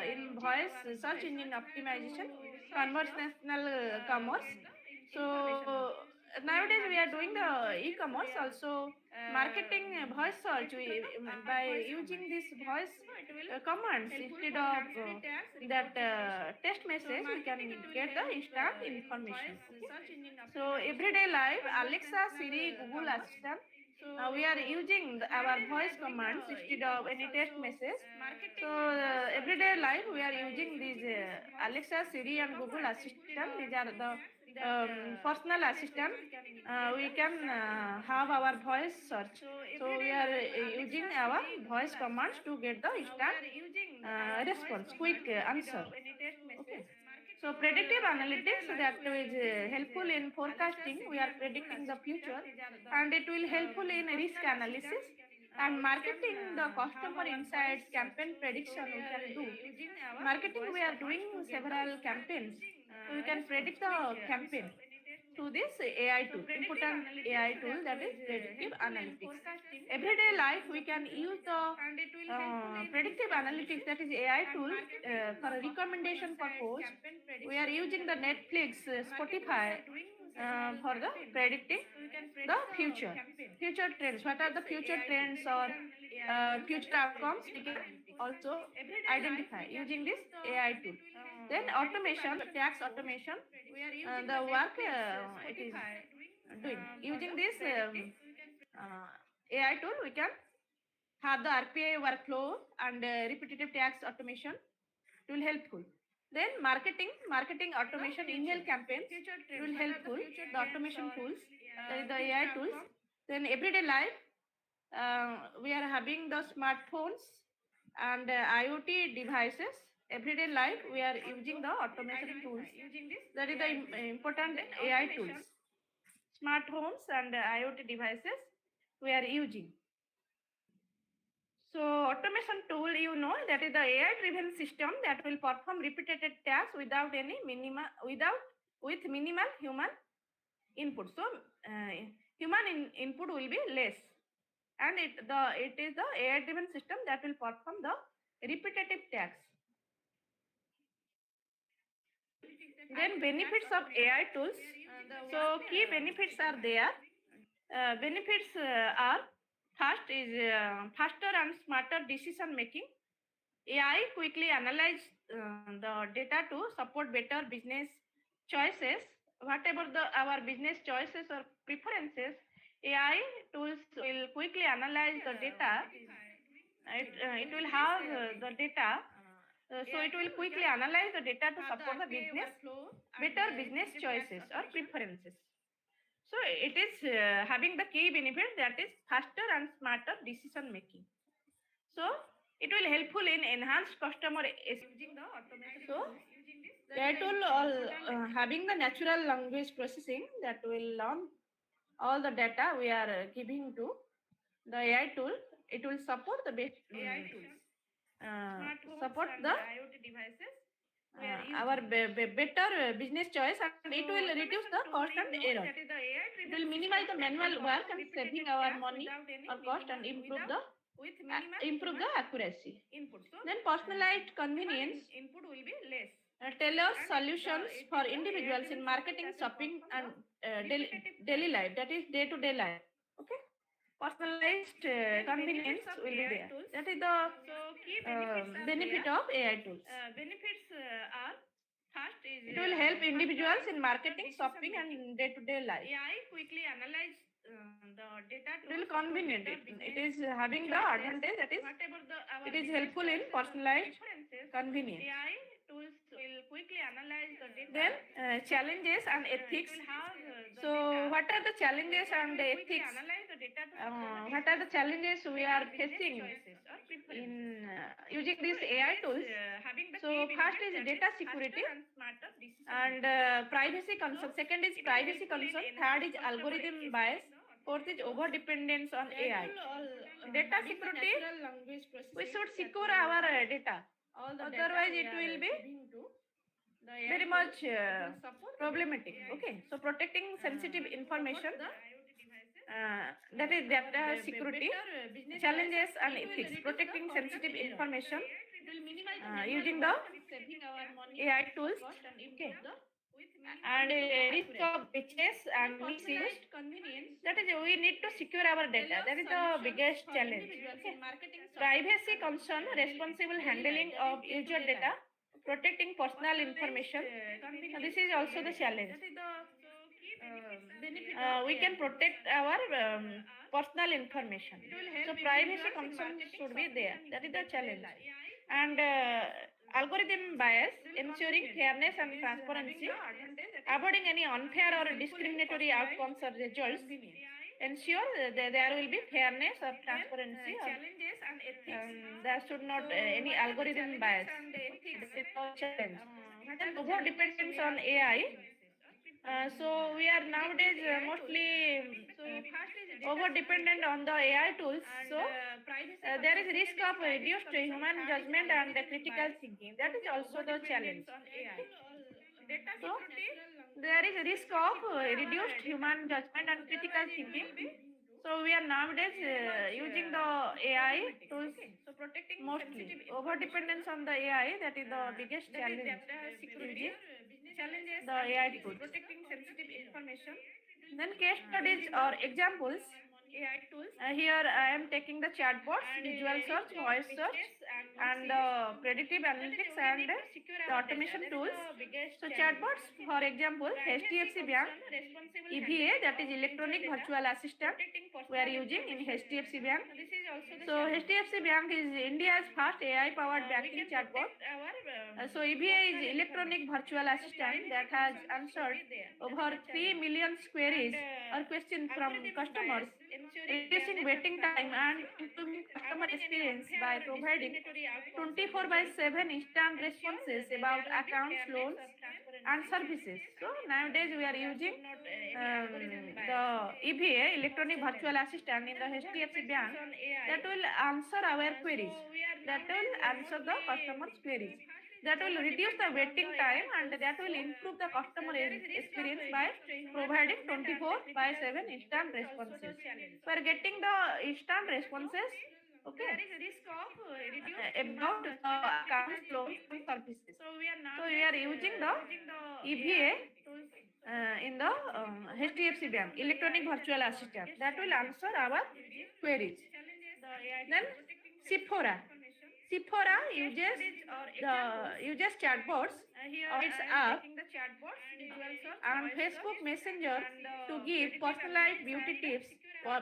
in voice search engine optimization, conversational commerce. So nowadays we are doing the e-commerce also. Marketing voice search by using this voice commands instead of that text message, we can get the instant information. Okay? So everyday life, Alexa, Siri, Google Assistant, we are using our voice commands instead of any text message. So everyday life we are using these Alexa, Siri and Google Assistant. These are the personal assistant. We can have our voice search. So we are using our voice commands to get the instant response, quick answer. Okay. So predictive analytics, that is helpful in forecasting. We are predicting the future and it will helpful in risk analysis and marketing, the customer insights, campaign prediction we can do. Marketing, we are doing several campaigns. So we can predict the campaign through this AI tool, important AI tool, that is predictive analytics. Everyday life we can use the predictive analytics, that is AI tool for recommendation purpose. We are using the Netflix, Spotify for the predicting the future trends. What are the future trends or future outcomes we can also identify using this AI tool. Then automation, tax automation, the work it is doing using this AI tool, we can have the RPA workflow and repetitive tax automation. It will helpful. Then marketing automation, email campaigns, it will helpful. The automation tools, the AI tools. Then everyday life, we are having the smartphones and IoT devices. Everyday life, we are using the automation tools. That is the important AI tools. Smart homes and IoT devices we are using. So automation tool, you know, that is the AI-driven system that will perform repeated tasks without any with minimal human input. So human input will be less, and it is the AI-driven system that will perform the repetitive tasks. Then benefits of AI tools. So key benefits are there. Benefits are first is faster and smarter decision making. AI quickly analyze the data to support better business choices whatever our business choices or preferences, AI tools will quickly analyze the data. It will have the data. So it will quickly analyze the data to support the business better business choices or preferences. So it is having the key benefit, that is faster and smarter decision making. So it will helpful in enhanced customer using the automation. So AI tool having the natural language processing that will learn all the data we are giving to the AI tool. It will support the best AI tools. Support the IoT devices. Our better business choice, and it will reduce the cost and error. It will minimize the manual work and saving our money or cost and improve the accuracy. Then personalized convenience. Input will be less. Tailored solutions for individuals in marketing, shopping, and daily life. That is day-to-day life. Okay. Personalized convenience will be there. That is the benefit of AI tools. Benefits are first is it will help individuals in marketing, shopping, and day-to-day life. AI quickly analyze the data. It will convenient. It is having the advantage, that is it is helpful in personalized convenience. AI tools will quickly analyze the data. Then challenges and ethics. So what are the challenges and the ethics? What are the challenges we are facing in using these AI tools? So first is data security and privacy concern. Second is privacy concern. Third is algorithm bias. Fourth is over dependence on AI. Data security. We should secure our data. Otherwise, it will be very much problematic. Okay, so protecting sensitive information. That is data security, challenges and ethics. Protecting sensitive information using the AI tools. Okay. And risk of breaches and misuse. That is, we need to secure our data. That is the biggest challenge. Okay. Privacy concern, responsible handling of user data, protecting personal information. This is also the challenge. We can protect our personal information. So privacy concern should be there. That is the challenge. And algorithm bias, ensuring fairness and transparency, avoiding any unfair or discriminatory outcomes or results. Ensure that there will be fairness or transparency. Challenges and ethics. There should not any algorithm bias. That is the challenge. Then over dependence on AI. So we are nowadays mostly over dependent on the AI tools. So there is risk of reduced human judgment and critical thinking. That is also the challenge. So there is a risk of reduced human judgment and critical thinking. So we are nowadays using the AI tools mostly. Over dependence on the AI, that is the biggest challenge. Using the AI tools. Protecting sensitive information. Then case studies or examples. AI tools. Here I am taking the chatbots, visual search, voice search, and predictive analytics and the automation tools. So chatbots, for example, HDFC Bank, EVA, that is electronic virtual assistant, we are using in HDFC Bank. So HDFC Bank is India's first AI-powered banking chatbot. So EVA is electronic virtual assistant that has answered over 3 million queries or questions from customers, reducing waiting time and improving customer experience by providing 24/7 instant responses about accounts, loans, and services. So nowadays we are using the EVA, electronic virtual assistant, in the HDFC Bank that will answer our queries, that will answer the customer's queries, that will reduce the waiting time, and that will improve the customer experience by providing 24/7 instant responses. We are getting the instant responses. Okay. There is a risk of about the accounts, loans, and services. So we are using the EVA in the HDFC Bank, electronic virtual assistant, that will answer our queries. Then Sephora. Sephora uses chatbots on its app and Facebook Messenger to give personalized beauty tips,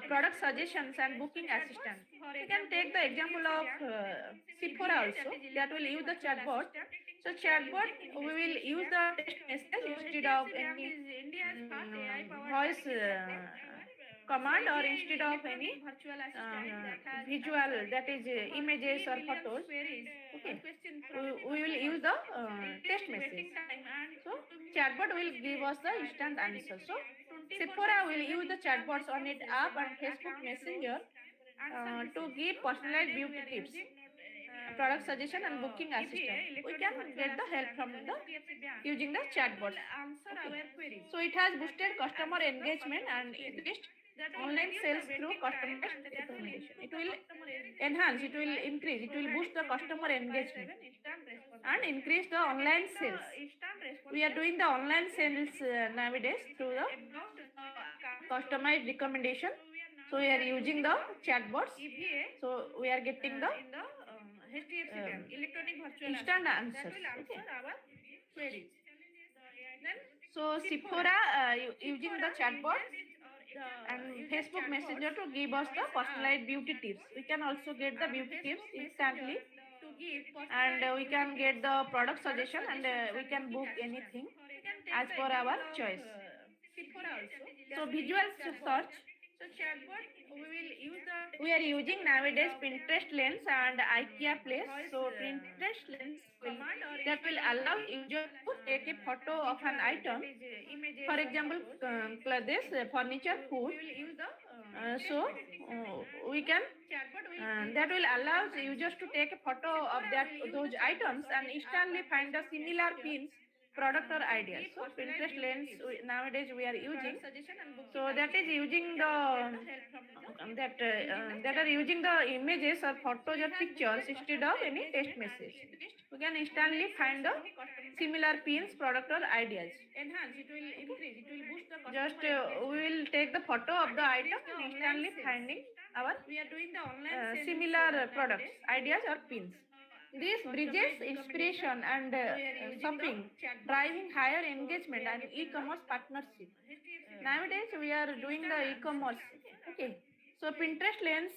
product suggestions, and booking assistance. We can take the example of Sephora also, that will use the chatbot. So chatbot, we will use the text message instead of any voice command, or instead of any visual, that is images or photos. Okay, we will use the text message. So chatbot will give us the instant answer. So Sephora will use the chatbots on its app and Facebook Messenger to give personalized beauty tips, product suggestion, and booking assistance. We can get the help from the using the chatbots. Okay. So it has boosted customer engagement and increased online sales through customized recommendation. It will enhance, it will increase, it will boost the customer engagement and increase the online sales. We are doing the online sales nowadays through the customized recommendation. So we are using the chatbots. So we are getting the instant answers. Okay. So Sephora using the chatbot and Facebook Messenger to give us the personalized beauty tips. We can also get the beauty tips instantly, and we can get the product suggestion, and we can book anything as per our choice. So visual search. So chatbot, we are using nowadays Pinterest Lens and IKEA Place. So Pinterest Lens that will allow user to take a photo of an item. For example, clothes, furniture, food. We can that will allow users to take a photo of those items and instantly find the similar pins, product, or ideas. So Pinterest Lens nowadays we are using. So that is using the that are using the images or photos or pictures instead of any text message. We can instantly find the similar pins, product, or ideas. Enhance, it will increase, it will boost the just we will take the photo of the item and instantly finding our similar products, ideas, or pins. This bridges inspiration and shopping, driving higher engagement and e-commerce partnership. Nowadays, we are doing the e-commerce. Okay. So Pinterest Lens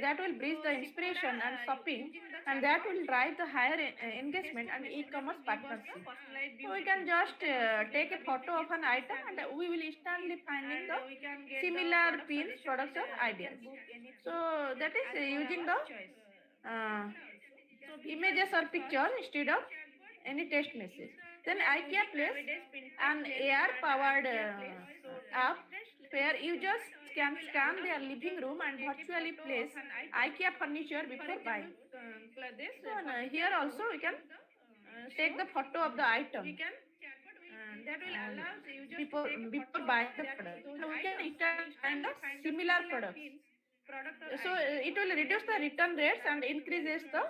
that will bridge the inspiration and shopping, and that will drive the higher engagement and e-commerce partnership. So we can just take a photo of an item, and we will instantly finding the similar pins, products, or ideas. So that is using the images or pictures instead of any text message. Then IKEA Place, an AR-powered app where users can scan their living room and virtually place IKEA furniture before buying. So here also we can take the photo of the item that will allow before buying the product. So we can instantly find the similar products. So it will reduce the return rates and increases the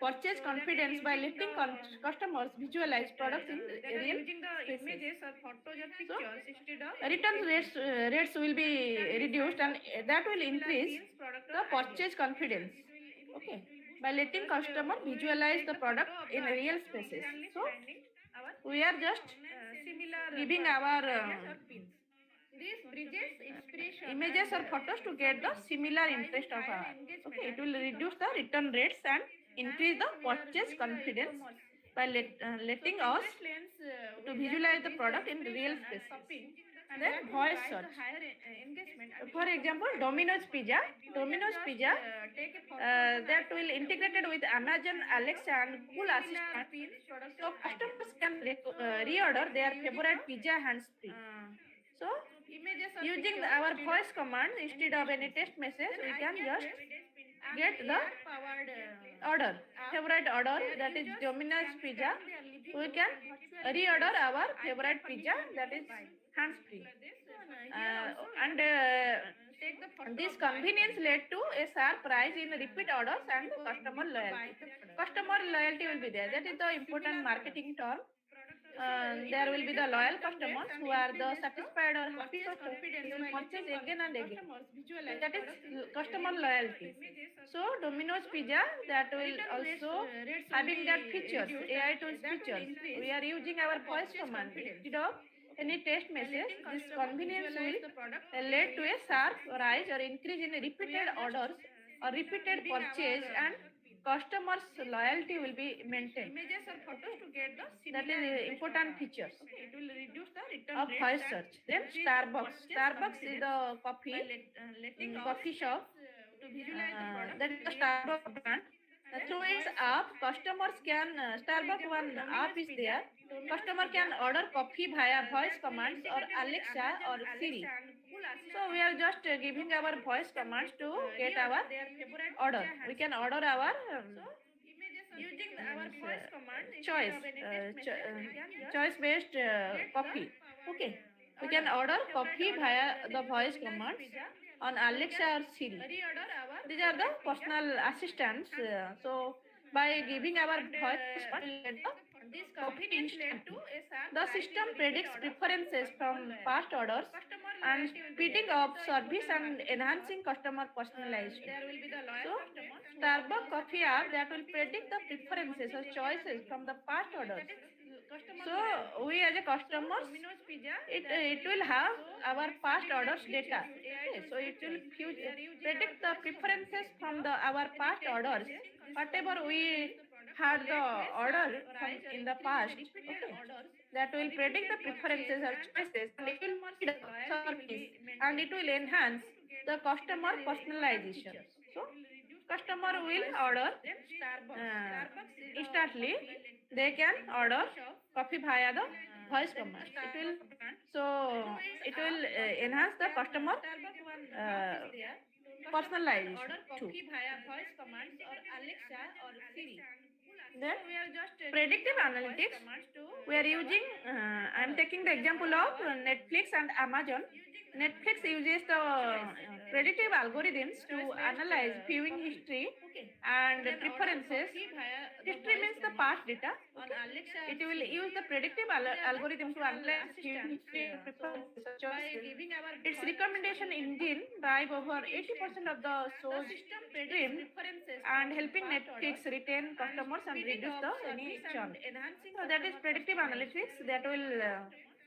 purchase confidence by letting customers visualize products in real spaces. So return rates will be reduced, and that will increase the purchase confidence. Okay, by letting customer visualize the product in real spaces. So we are just giving our images or photos to get the similar interest of our. Okay, it will reduce the return rates and increase the purchase confidence by letting us to visualize the product in real spaces. Then voice search. For example, Domino's Pizza that will integrated with Amazon Alexa and Google Assistant, so customers can reorder their favorite pizza hands-free. So using our voice command instead of any text message, we can just get the favorite order, that is Domino's Pizza. We can reorder our favorite pizza, that is hands-free. This convenience led to a sharp rise in repeat orders and customer loyalty. Customer loyalty will be there. That is the important marketing term. there will be the loyal customers who are the satisfied or happy customers who will purchase again and again. That is customer loyalty. So Domino's Pizza, that will also having that features, AI tools features. We are using our voice command instead of any text message. This convenience will lead to a sharp rise or increase in repeated orders or repeated purchase, and customers loyalty will be maintained. Images or photos to get the that is important features. Okay, it will reduce the return of voice search. Then Starbucks. Starbucks is the coffee shop to visualize the product. That is the Starbucks brand. Through its app, customers can Starbucks one app is there. Customer can order coffee via voice commands or Alexa or Siri. So we are just giving our voice commands to get our order. We can order our using our voice command choice based coffee. Okay, we can order coffee via the voice commands on Alexa or Siri. These are the personal assistants. So by giving our voice command, this coffee instantly. The system predicts preferences from past orders and speeding up service and enhancing customer personalization. So Starbucks coffee app that will predict the preferences or choices from the past orders. So we as a customer, it will have our past orders data. Okay, so it will predict the preferences from our past orders. Whatever we had the order from in the past, okay, that will predict the preferences or choices, and it will speed up service and it will enhance the customer personalization. So customer will order instantly. They can order coffee via the voice command. It will enhance the customer personalization too. Then predictive analytics. We are using. I am taking the example of Netflix and Amazon. Netflix uses the predictive algorithms to analyze viewing history and preferences. History means the past data. Okay? It will use the predictive algorithm to analyze viewing history and preferences. Its recommendation engine drive over 80% of the shows streamed and helping Netflix retain customers and reduce the any churn. So that is predictive analytics that will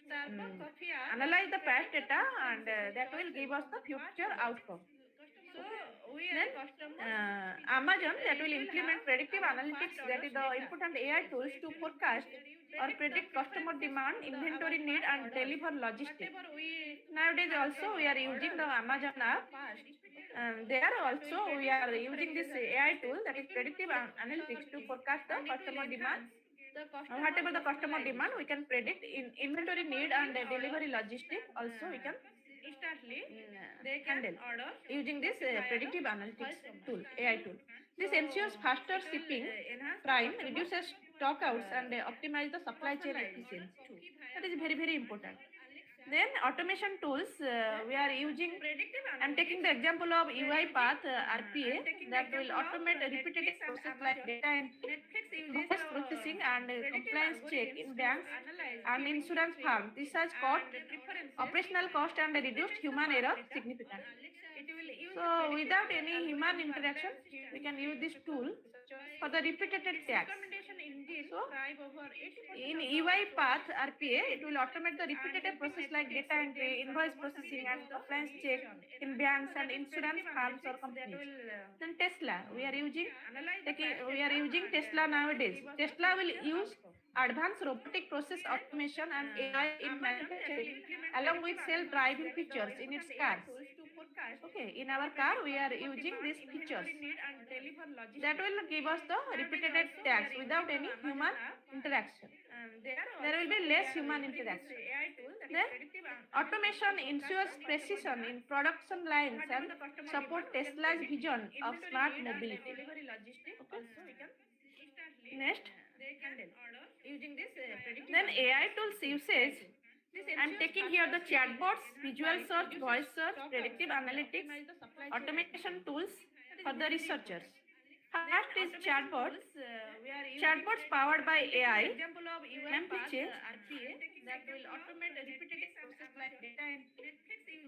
analyze the past data and that will give us the future outcome. Then Amazon that will implement predictive analytics, that is the important AI tools to forecast or predict customer demand, inventory need and deliver logistics. Nowadays also we are using the Amazon app. There also we are using this AI tool, that is predictive analytics, to forecast the customer demand. Whatever the customer demand, we can predict in inventory need and delivery logistics. Also we can instantly handle using this predictive analytics tool, AI tool. This ensures faster shipping time, reduces stockouts and optimize the supply chain efficiency too. That is very, very important. Then automation tools we are using. I'm taking the example of UiPath RPA that will automate a repetitive process like data entry, voice processing and compliance check in banks and insurance firms. This has cut operational cost and reduced human error significantly. So without any human interaction, we can use this tool for the repeated tasks. So in UiPath RPA, it will automate the repetitive process like data entry, invoice processing and compliance check in banks and insurance firms or companies. Then Tesla, we are using Tesla nowadays. Tesla will use advanced robotic process automation and AI in manufacturing along with self-driving features in its cars. Okay, in our car we are using these features that will give us the repeated tasks without any human interaction. There will be less human interaction. Then automation ensures precision in production lines and support Tesla's vision of smart mobility. Okay. Next, then AI tools usage. I'm taking here the chatbots, visual search, voice search, predictive analytics, automation tools for the researchers. First is chatbots. Chatbots powered by AI. Example of UI part RPA that will automate a repetitive process like data entry,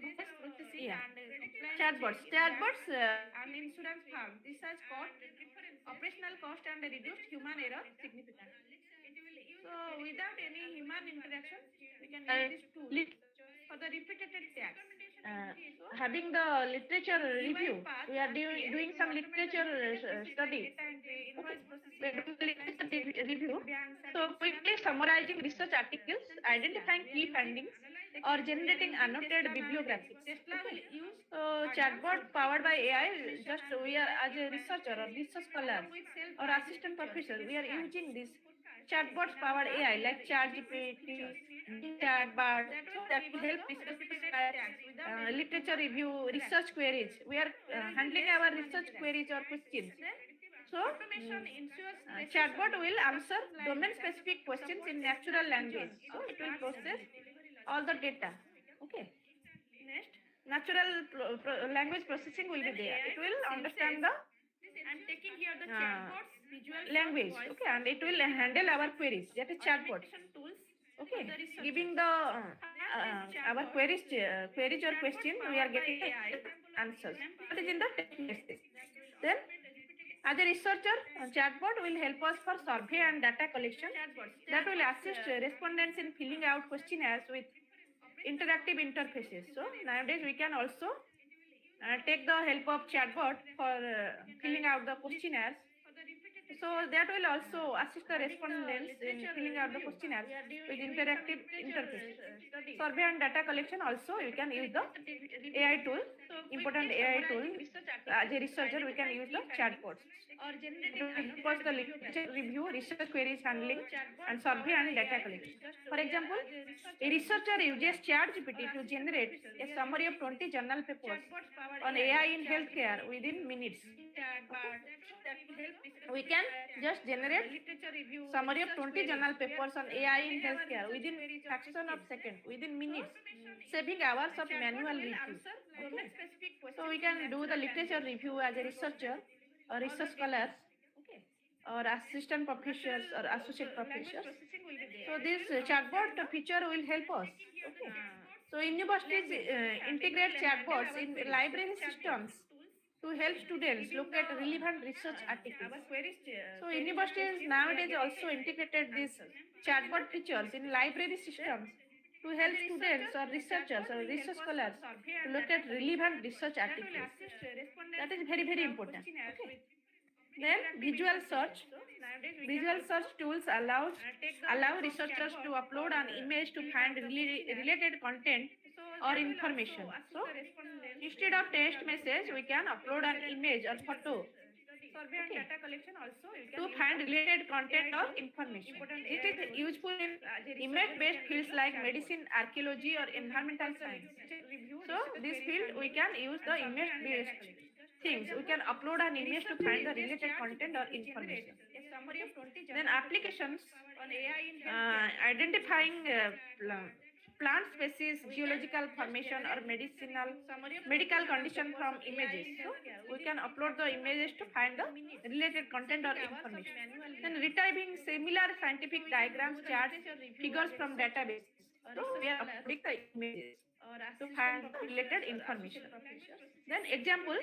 voice processing, and chatbots. Chatbots and insurance firm. This has cut operational cost and reduced human error significantly. So without any human interaction, we can use this tool for the repetitive tasks. Having the literature review, we are doing some literature study. Okay. We are doing literature review. So quickly summarizing research articles, identifying key findings, or generating annotated bibliographies. Okay. So chatbot powered by AI, just we are as a researcher or research scholar or assistant professor, we are using this chatbots powered AI like ChatGPT, chatbot, so that will help research literature review, research queries. We are handling our research queries or questions. So, chatbot will answer domain-specific questions in natural language. So, it will process all the data. Okay. Next, natural language processing will be there. It will understand the language. Okay, and it will handle our queries. That is chatbot. Okay, giving the our queries or question, we are getting the answers. That is in the text message. Then, as a researcher, chatbot will help us for survey and data collection. That will assist respondents in filling out questionnaires with interactive interfaces. So nowadays we can also take the help of chatbot for filling out the questionnaires. So that will also assist the respondents in filling out the questionnaire with interactive interface. Survey and data collection also you can use the AI tool, important AI tool. As a researcher, we can use the chatbots. First, the literature review, research queries handling, and survey and data collection. For example, a researcher uses ChatGPT to generate a summary of 20 journal papers on AI in healthcare within minutes. We can just generate summary of 20 journal papers on AI in healthcare within fraction of second, within minutes, saving hours of manual review. Okay. So we can do the literature review as a researcher or research scholars, or assistant professors or associate professors. So this chatbot feature will help us. Okay. So universities integrate chatbots in library systems to help students locate relevant research articles. So universities nowadays also integrated these chatbot features in library systems to help students or researchers or research scholars to locate relevant research articles. That is very, very important. Okay. Then visual search. Visual search tools allow researchers to upload an image to find related content or information. So instead of text message, we can upload an image or photo. Okay. To find related content or information. It is useful in image-based fields like medicine, archaeology, or environmental science. So this field we can use the image-based things. We can upload an image to find the related content or information. Then applications, identifying plant species, geological formation, or medical condition from images. So we can upload the images to find the related content or information. Then retrieving similar scientific diagrams, charts, figures from databases. So we are uploading the images to find the related information. Then example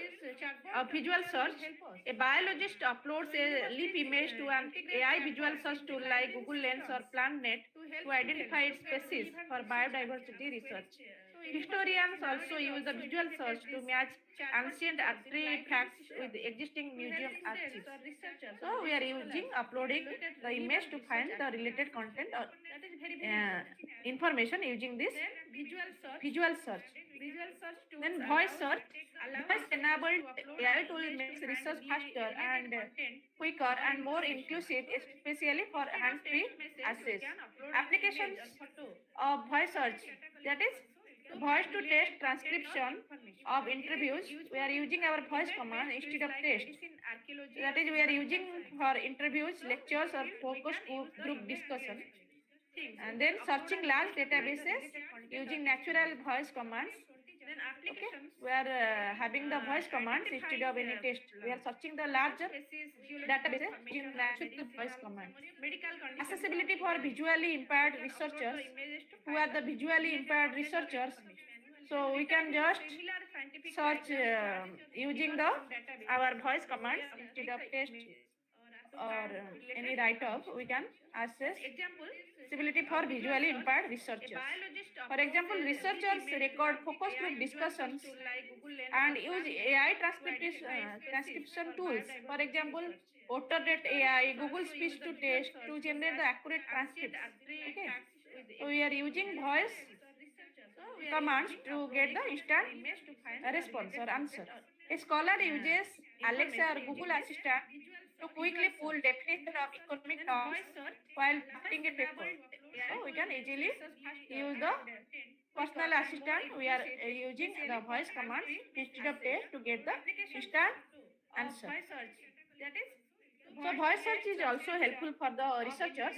of visual search. A biologist uploads a leaf image to an AI visual search tool like Google Lens or PlantNet to identify its species for biodiversity research. Historians also use the visual search to match ancient artifacts with existing museum archives. So we are using uploading the image to find the related content or information using this visual search. Then voice search. Voice enabled AI tool makes research faster and quicker and more inclusive, especially for hands-free access. Applications of voice search, that is voice to text transcription of interviews. We are using our voice command instead of text. That is, we are using for interviews, lectures, or focus group discussion. And then searching large databases using natural voice commands. Okay, we are having the voice commands instead of any text. We are searching the larger database using natural voice commands. Accessibility for visually impaired researchers. Who are the visually impaired researchers? So we can just search using the our voice commands instead of text or any write-up. We can access accessibility for visually impaired researchers. For example, researchers record focus group discussions and use AI transcription tools. For example, Otter.ai, Google Speech to Text to generate the accurate transcripts. Okay, so we are using voice commands to get the instant response or answer. A scholar uses Alexa or Google Assistant to quickly pull definition of economic terms while drafting a paper. So we can easily use the personal assistant. We are using the voice commands instead of text to get the instant answer. So voice search is also helpful for the researchers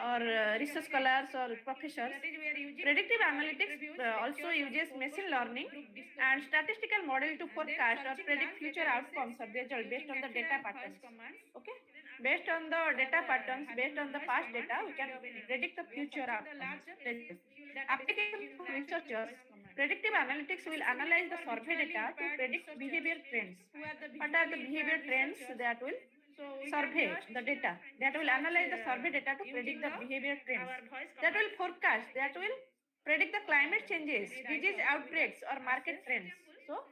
or research scholars or professors. Predictive analytics also uses machine learning and statistical model to forecast or predict future outcomes or results based on the data patterns. Okay, based on the data patterns, based on the past data, we can predict the future outcomes. Results. Application for researchers. Predictive analytics will analyze the survey data to predict behavior trends. What are the behavior trends that will survey the data? That will analyze the survey data to predict the behavior trends. That will forecast. That will predict the climate changes, disease outbreaks, or market trends. So,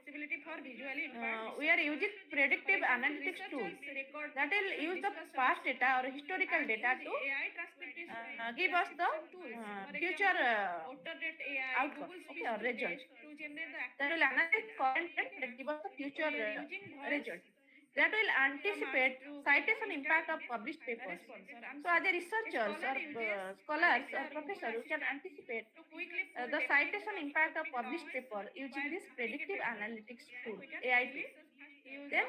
we are using predictive analytics tools that will use the past data or historical data to give us the future outcome, okay, or result. That will analyze current trend and give us the future result. That will anticipate citation impact of published papers. So, as a researchers or scholars or professors, we can anticipate the citation impact of published paper using this predictive analytics tool, AI tool. Then,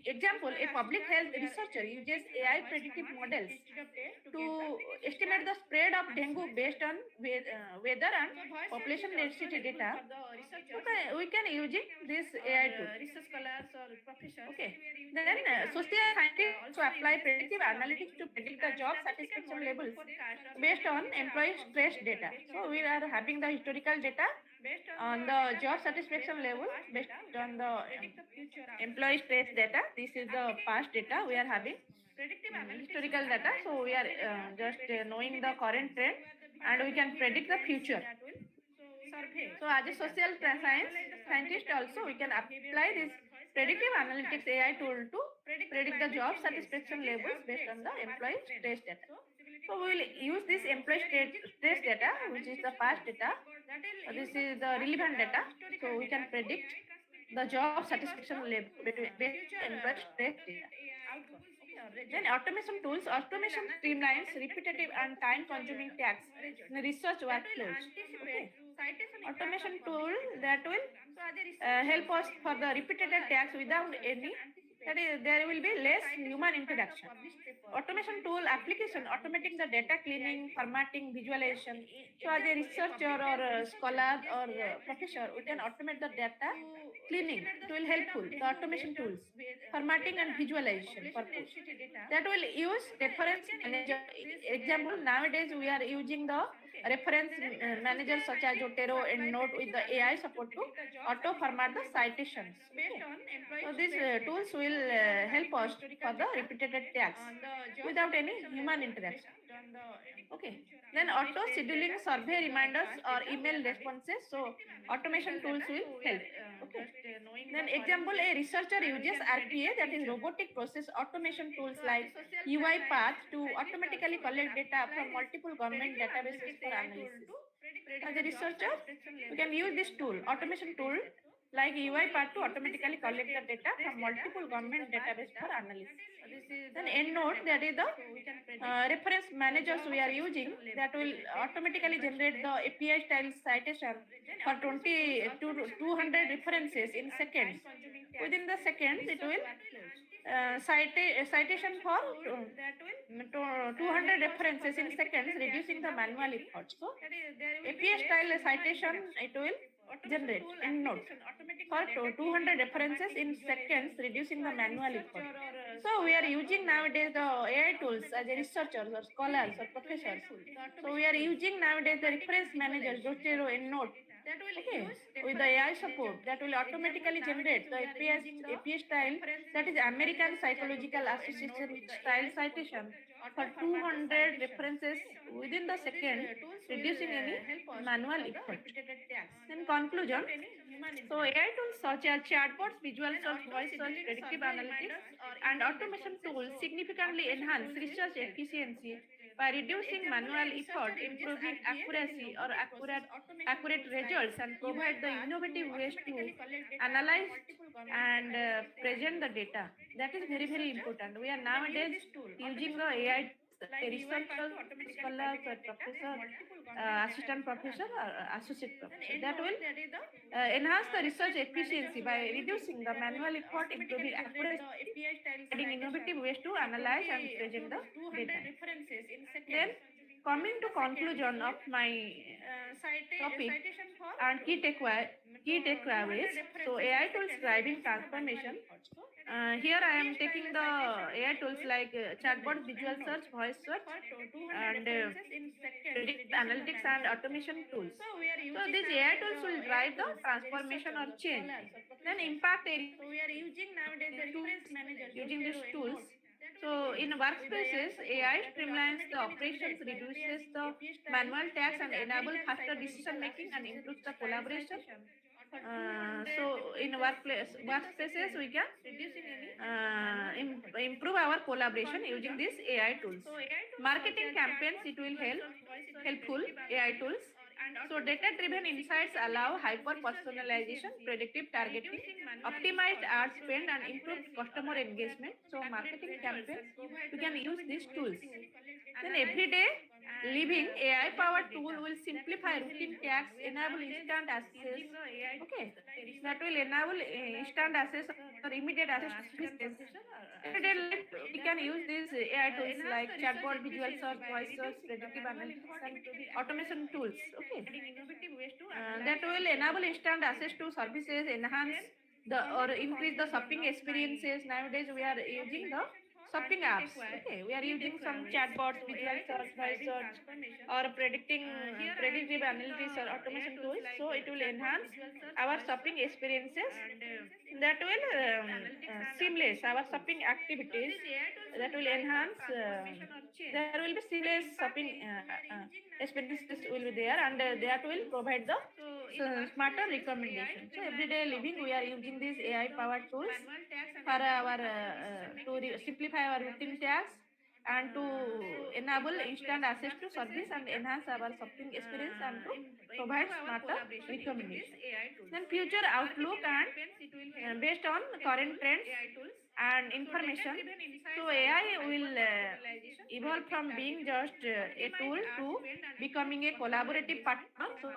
example, a public health researcher uses AI predictive models to estimate the spread of dengue based on weather and population density data. Okay, we can using this AI tool. Okay, then social scientists also apply predictive analytics to predict the job satisfaction levels based on employee stress data. So we are having the historical data on the job satisfaction level based on the employee stress data. This is the past data we are having. Historical data. So we are just knowing the current trend and we can predict the future. So as a social scientist also we can apply this predictive analytics AI tool to predict the job satisfaction levels based on the employee stress data. So we will use this employee stress data, which is the past data. This is the relevant data. So we can predict the job satisfaction level based on employee stress data. Then automation tools. Automation streamlines repetitive and time-consuming tasks in research workflows. Okay. Automation tool that will help us for the repeated tasks without any, that is, there will be less human interaction. Automation tool application, automating the data cleaning, formatting, visualization. So as a researcher or a scholar or a professor, we can automate the data cleaning. It will helpful. The automation tools, formatting and visualization purpose. That will use reference manager. Example, nowadays we are using the reference manager such as Otero and Note with the AI support to auto format the citations. Okay. So these tools will help us for the repeated tasks without any human interaction. Okay. Then auto scheduling survey reminders or email responses. So automation tools will help. Okay. Then example, a researcher uses RPA, that is robotic process automation tools like UiPath to automatically collect data from multiple government databases for analysis. As a researcher, you can use this tool, automation tool like UiPath to automatically collect the data from multiple government databases for analysis. Then EndNote, that is the reference managers we are using, that will automatically generate the API style citation for 200 references in seconds. Within the seconds, it will citation for 200 references in seconds, reducing the manual effort. So API style citation, it will generate in notes for 200 references in seconds, reducing the manual effort. So we are using nowadays the AI tools as a researchers or scholars or professors. So we are using nowadays the reference managers, Docero in note. Okay, with the AI support that will automatically generate the API style, that is American Psychological Association style citation for 200 references within the second, reducing any manual effort. In conclusion, so AI tools such as chatbots, visual search, voice search, predictive analytics, and automation tools significantly enhance research efficiency by reducing manual effort, improving accuracy or accurate results, and provide the innovative ways to analyze and present the data. That is very, very important. We are nowadays using the AI researchers, scholars, or professor, assistant professor, or associate professor. That will enhance the research efficiency by reducing the manual effort, improving accuracy, adding innovative ways to analyze and present the data. Then, coming to conclusion of my topic and key takeaways. So AI tools driving transformation. Here I am taking the AI tools like chatbot, visual search, voice search, and predictive analytics and automation tools. So these AI tools will drive the transformation or change. Then impact areas. So we are using nowadays the reference managers using these tools. So in workspaces, AI streamlines the operations, reduces the manual tasks, and enable faster decision making and improves the collaboration. So in workspaces, we can improve our collaboration using these AI tools. Marketing campaigns, it will helpful AI tools. So data-driven insights allow hyper-personalization, predictive targeting, optimized ad spend, and improved customer engagement. So marketing campaigns, we can use these tools. Then everyday living AI-powered tool will simplify routine tasks, enable instant access. Okay, that will enable instant access or immediate access to services. Everyday life, we can use these AI tools like chatbot, visual search, voice search, predictive analytics, and automation tools. Okay, that will enable instant access to services, enhance the or increase the shopping experiences. Nowadays, we are using the shopping apps. Okay, we are using some chatbots, visual search, voice search, or predictive analytics or automation tools. So it will enhance our shopping experiences. That will seamless our shopping activities. That will enhance. There will be seamless shopping experiences will be there, and that will provide the smarter recommendation. So everyday living, we are using these AI powered tools for our simplify our routine tasks and to enable instant access to service and enhance our shopping experience and to provide smarter recommendation. Then future outlook and based on current trends and information. So AI will evolve from being just a tool to becoming a collaborative partner. So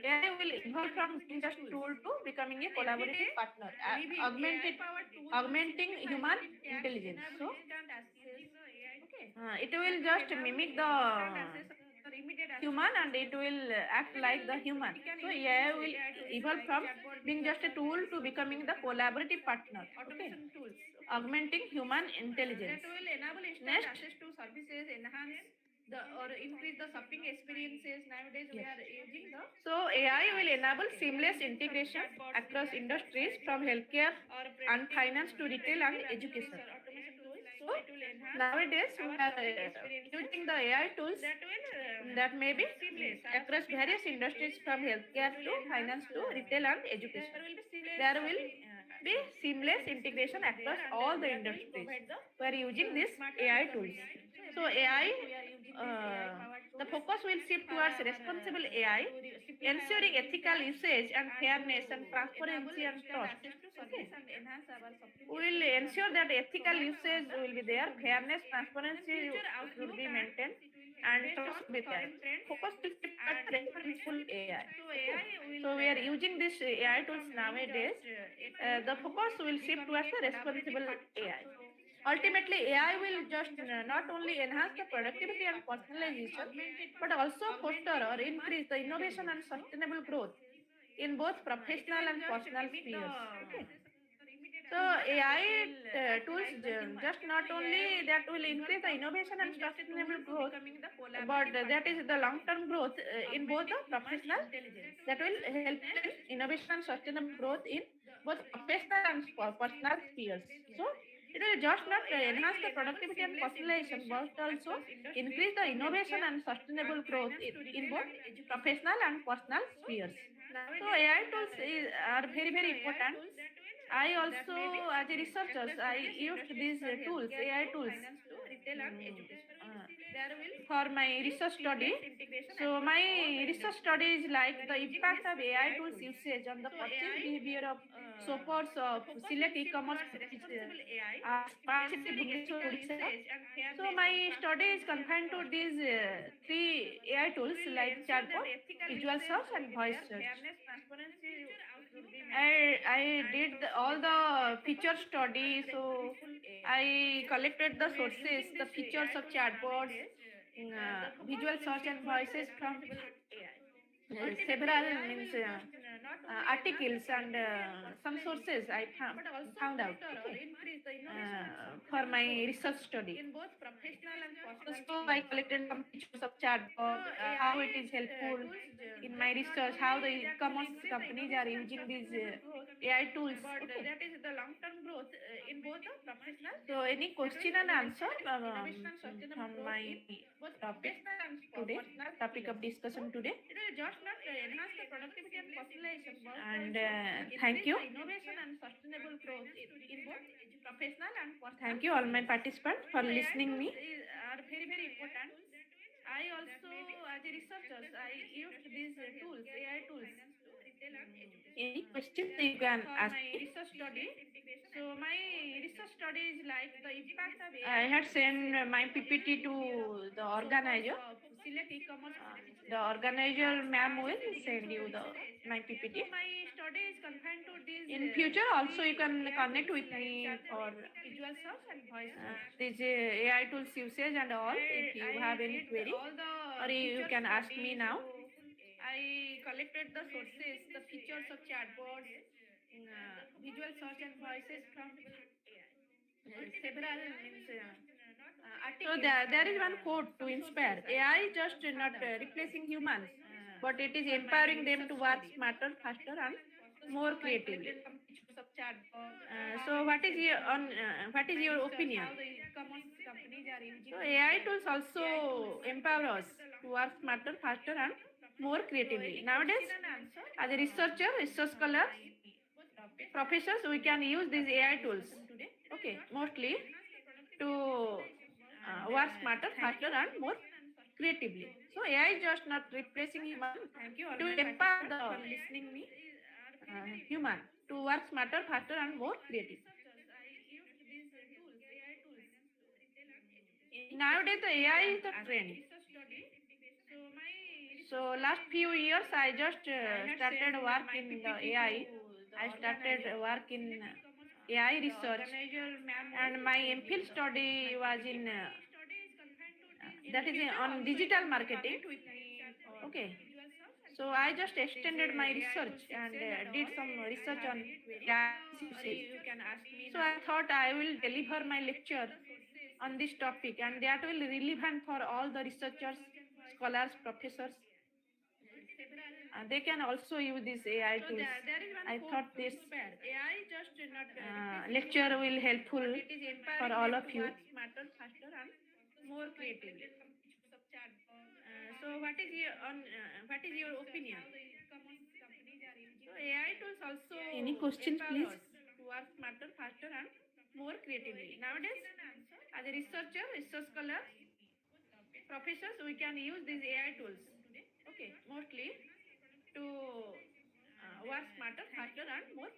AI will evolve from being just tool to becoming a collaborative partner, augmenting human intelligence. So it will just mimic the human and it will act like the human. So AI will evolve from being just a tool to becoming the collaborative partner. Okay, augmenting human intelligence. Next, access to services, enhance or increase the shopping experiences. Nowadays, we are using the. So AI will enable seamless integration across industries from healthcare and finance to retail and education. So nowadays, we are using the AI tools that may be across various industries from healthcare to finance to retail and education. There will be seamless integration across all the industries. We are using these AI tools. So AI, the focus will shift towards responsible AI, ensuring ethical usage and fairness and transparency and trust. Okay. We will ensure that ethical usage will be there, fairness, transparency will be maintained, and trust will be there. Focus will shift towards responsible AI. So we are using these AI tools nowadays. The focus will shift towards the responsible AI. Ultimately, AI will just not only enhance the productivity and personalization, but also foster or increase the innovation and sustainable growth. in both professional and personal spheres. Okay. So AI tools just not only that will increase the innovation and sustainable growth, but that is the long-term growth in both the professional, that will help in innovation and sustainable growth in both professional and personal spheres. So it will just not enhance the productivity and personalization, but also increase the innovation and sustainable growth in both professional and personal spheres. So AI tools are very, very important. I also, as a researcher, I used these tools, AI tools, for my research study. So my research study is like the impact of AI tools usage on the purchase behavior of shoppers of select e-commerce smart city Bhubaneswar, Odisha. So my study is confined to these three AI tools like chatbot, visual search, and voice search. I did all the feature study, so I collected the sources, the features of chatbots, visual search and voices from several means articles and some sources I found out, okay, for my research study. Also, I collected some features of chatbot, how it is helpful in my research, how the e-commerce companies are using these AI tools. Okay. That is the long-term growth in both the professional. So, any question and answer from my topic today, topic of discussion today. It will just not enhance the productivity and personalization. And thank you. Innovation and sustainable growth in both professional and personal. Thank you all my participants for listening me. Are very, very important. I also, as a researcher, I used these tools, AI tools. Any questions you can ask me? Research study. So my research study is like the impact of AI. I had sent my PPT to the organizer. The organizer ma'am will send you the my PPT. So my study is confined to this. In future also you can connect with me for visual search and voice this AI tools usage and all. If you have any query, or you can ask me now. I collected the sources, the features of chatbots, visual search and voices from several means, articles. So there is one quote to inspire. AI just not replacing humans, but it is empowering them to work smarter, faster, and more creatively. So what is your opinion? So AI tools also empower us to work smarter, faster, and more creatively. Nowadays, as a researcher, research scholar, professors, we can use these AI tools. Okay, mostly to work smarter, faster, and more creatively. So AI is just not replacing human. To empower the listening me human to work smarter, faster, and more creative. Nowadays, the AI is the trend. So last few years, I just started work in the AI. I started work in AI research, and my MPhil study was in that is on digital marketing. Okay. So I just extended my research and did some research on gas usage. So I thought I will deliver my lecture on this topic, and that will be relevant for all the researchers, scholars, professors. They can also use these AI tools. I thought this lecture will helpful for all of you. More creatively. So what is your opinion? So AI tools also. Any questions, please? To work smarter, faster, and more creatively. Nowadays, as a researcher, research scholar, professors, we can use these AI tools. Okay, mostly to work smarter, faster, and more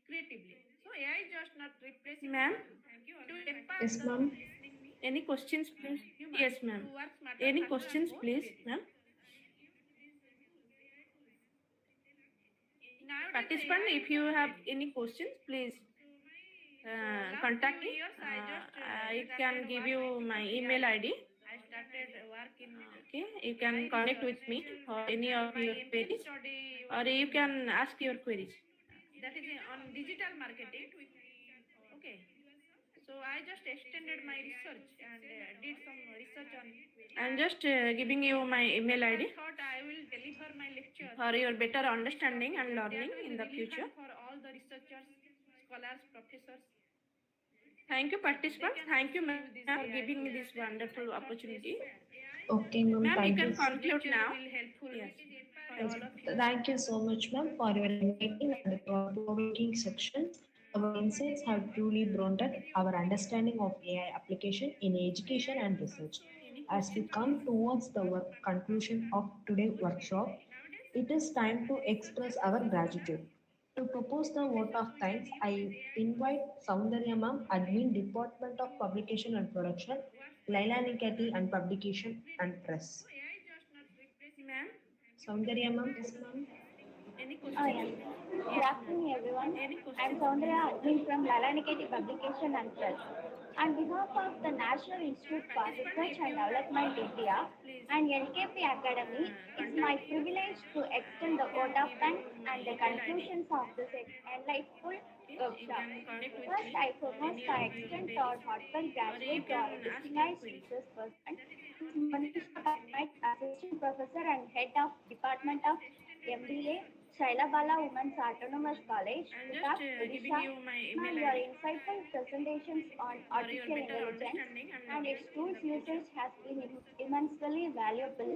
creatively. So AI is just not replacing. Ma'am, Yes, ma'am. any questions, please? Yes, ma'am. Any questions, please, ma'am? Participant, if you have any questions, please contact me. I can give you my email ID. Okay, you can connect with me for any of your queries, or you can ask your queries. That is on digital marketing. Okay. So I just extended my research and did some research on. I'm just giving you my email ID. I thought I will deliver my lecture for your better understanding and learning in the future. For all the researchers, scholars, professors. Thank you, participants. Thank you, ma'am, for giving me this wonderful opportunity. Okay, ma'am. Ma'am, you Thank you. can conclude now. Yes. Yes, thank you so much, ma'am, for your enlightening and thought-provoking sections. Our insights have truly broadened our understanding of AI application in education and research. Any As we questions? come towards the conclusion of today's workshop, it is time to express our gratitude. To propose the vote of thanks, I invite Soundarya ma'am, Admin Department of Publication and Production, Laila Nikati and Publication and Press. Ma'am, Soundarya ma'am. Yes, ma'am. any Oh, questions? yeah. Good Yes, ma'am. afternoon, everyone. Any I'm questions? Soundra, admin from Lalaniketi Publication and Press. On behalf of the National Institute for Research and Development India and LKP Academy, it's my privilege to extend the vote of thanks and the conclusions of this enlightful You workshop. can connect with First, me I for foremost any I of your extend queries, our heartfelt or you gratitude to our can ask your distinguished queries. resource person, Ms. Monalisa Pattanayak, Assistant Professor and Head of Department of MBA, Shailabala Women's Autonomous College, I'm just Cuttack, giving Odisha. you my email Ma'am, your ID insightful presentations on for your artificial better intelligence understanding and and learning its in tools the future. usage has been immensely valuable.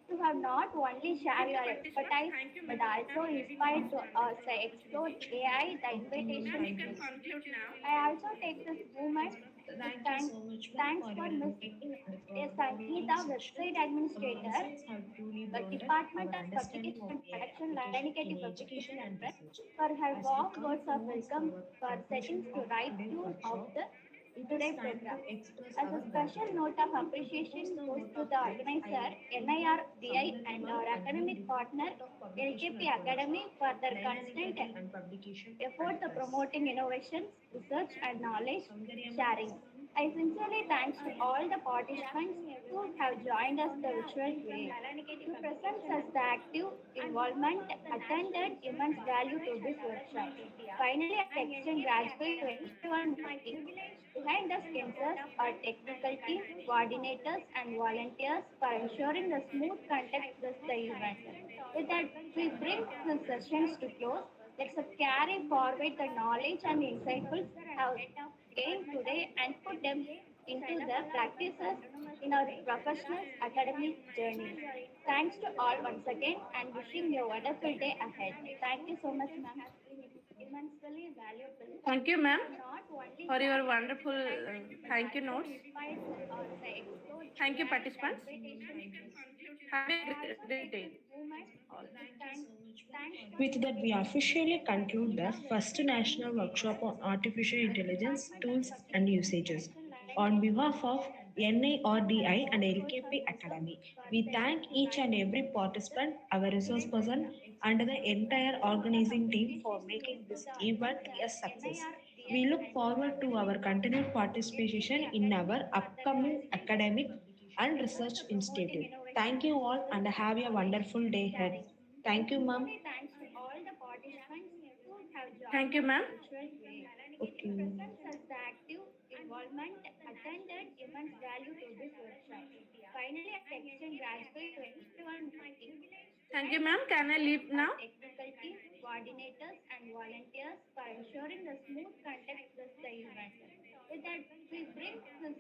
You have not only shared Thank you, your participants. expertise Thank you, but ma'am, also for giving me inspired this to us wonderful to explore opportunity. AI. The Okay, ma'am. invitation Ma'am, you Thank can you. conclude now. I also Yes. take this moment to Thank you so much, ma'am, thanks for for your Miss enlightening and S. thought-provoking Sangeeta, sessions. website Our administrator, insights have truly the broadened our Department of understanding Publication of and AI Production, application in Lalaniketi education Publication and and Press, research. for her As we warm come words of towards welcome our for settings conclusion to of right today's tune of workshop, the it is today time to program. express As our a special gratitude. note of To propose appreciation the goes vote to of the thanks, organizer, I invite NIRDI, Soundarya and ma'am, our Admin academic partner, Department of Publication LKP and Production, Academy, for their Laila constant Nikati and Publication effort and to Press. promoting innovations, research, and knowledge Soundarya ma'am, yes, sharing. ma'am. I sincerely thanks to all the participants who have joined us the virtual today. Your presence as the active involvement attended immense value to this workshop. Finally, I extend gratitude to everyone working behind the scenes, our technical team, coordinators, and volunteers for ensuring the smooth conduct of the event. With that, we bring the sessions to close. Let's carry forward the knowledge and insightful have gained today and put them into the practices in our professional academic journey. Thanks to all once again and wishing you a wonderful day ahead. Thank you so much, ma'am. Immensely valuable. Thank you, ma'am, Not only for your shared your wonderful expertise, but thank you also notes. inspired us to explore Thank you, AI, the participants. invitation. Have a I also great take this day. moment All. to thanks for With that, we officially conclude the first national workshop on artificial intelligence tools and usages. On behalf of NIRDI and LKP Academy, we thank each and every participant, our resource person, and the entire organizing team for making this event a success. We look forward to our continued participation in our upcoming academic and research institute. Thank you all and have a wonderful day ahead. I Thank you, ma'am. sincerely thanks to all the participants who have Thank joined you, us the ma'am. virtual today. Your Okay. presence as the active involvement attended immense value to this workshop. Finally, I extend gratitude to everyone working Thank you, behind the ma'am. Can I scenes, leave our now? technical team, coordinators, and volunteers for ensuring the smooth conduct of the event. With that, we bring the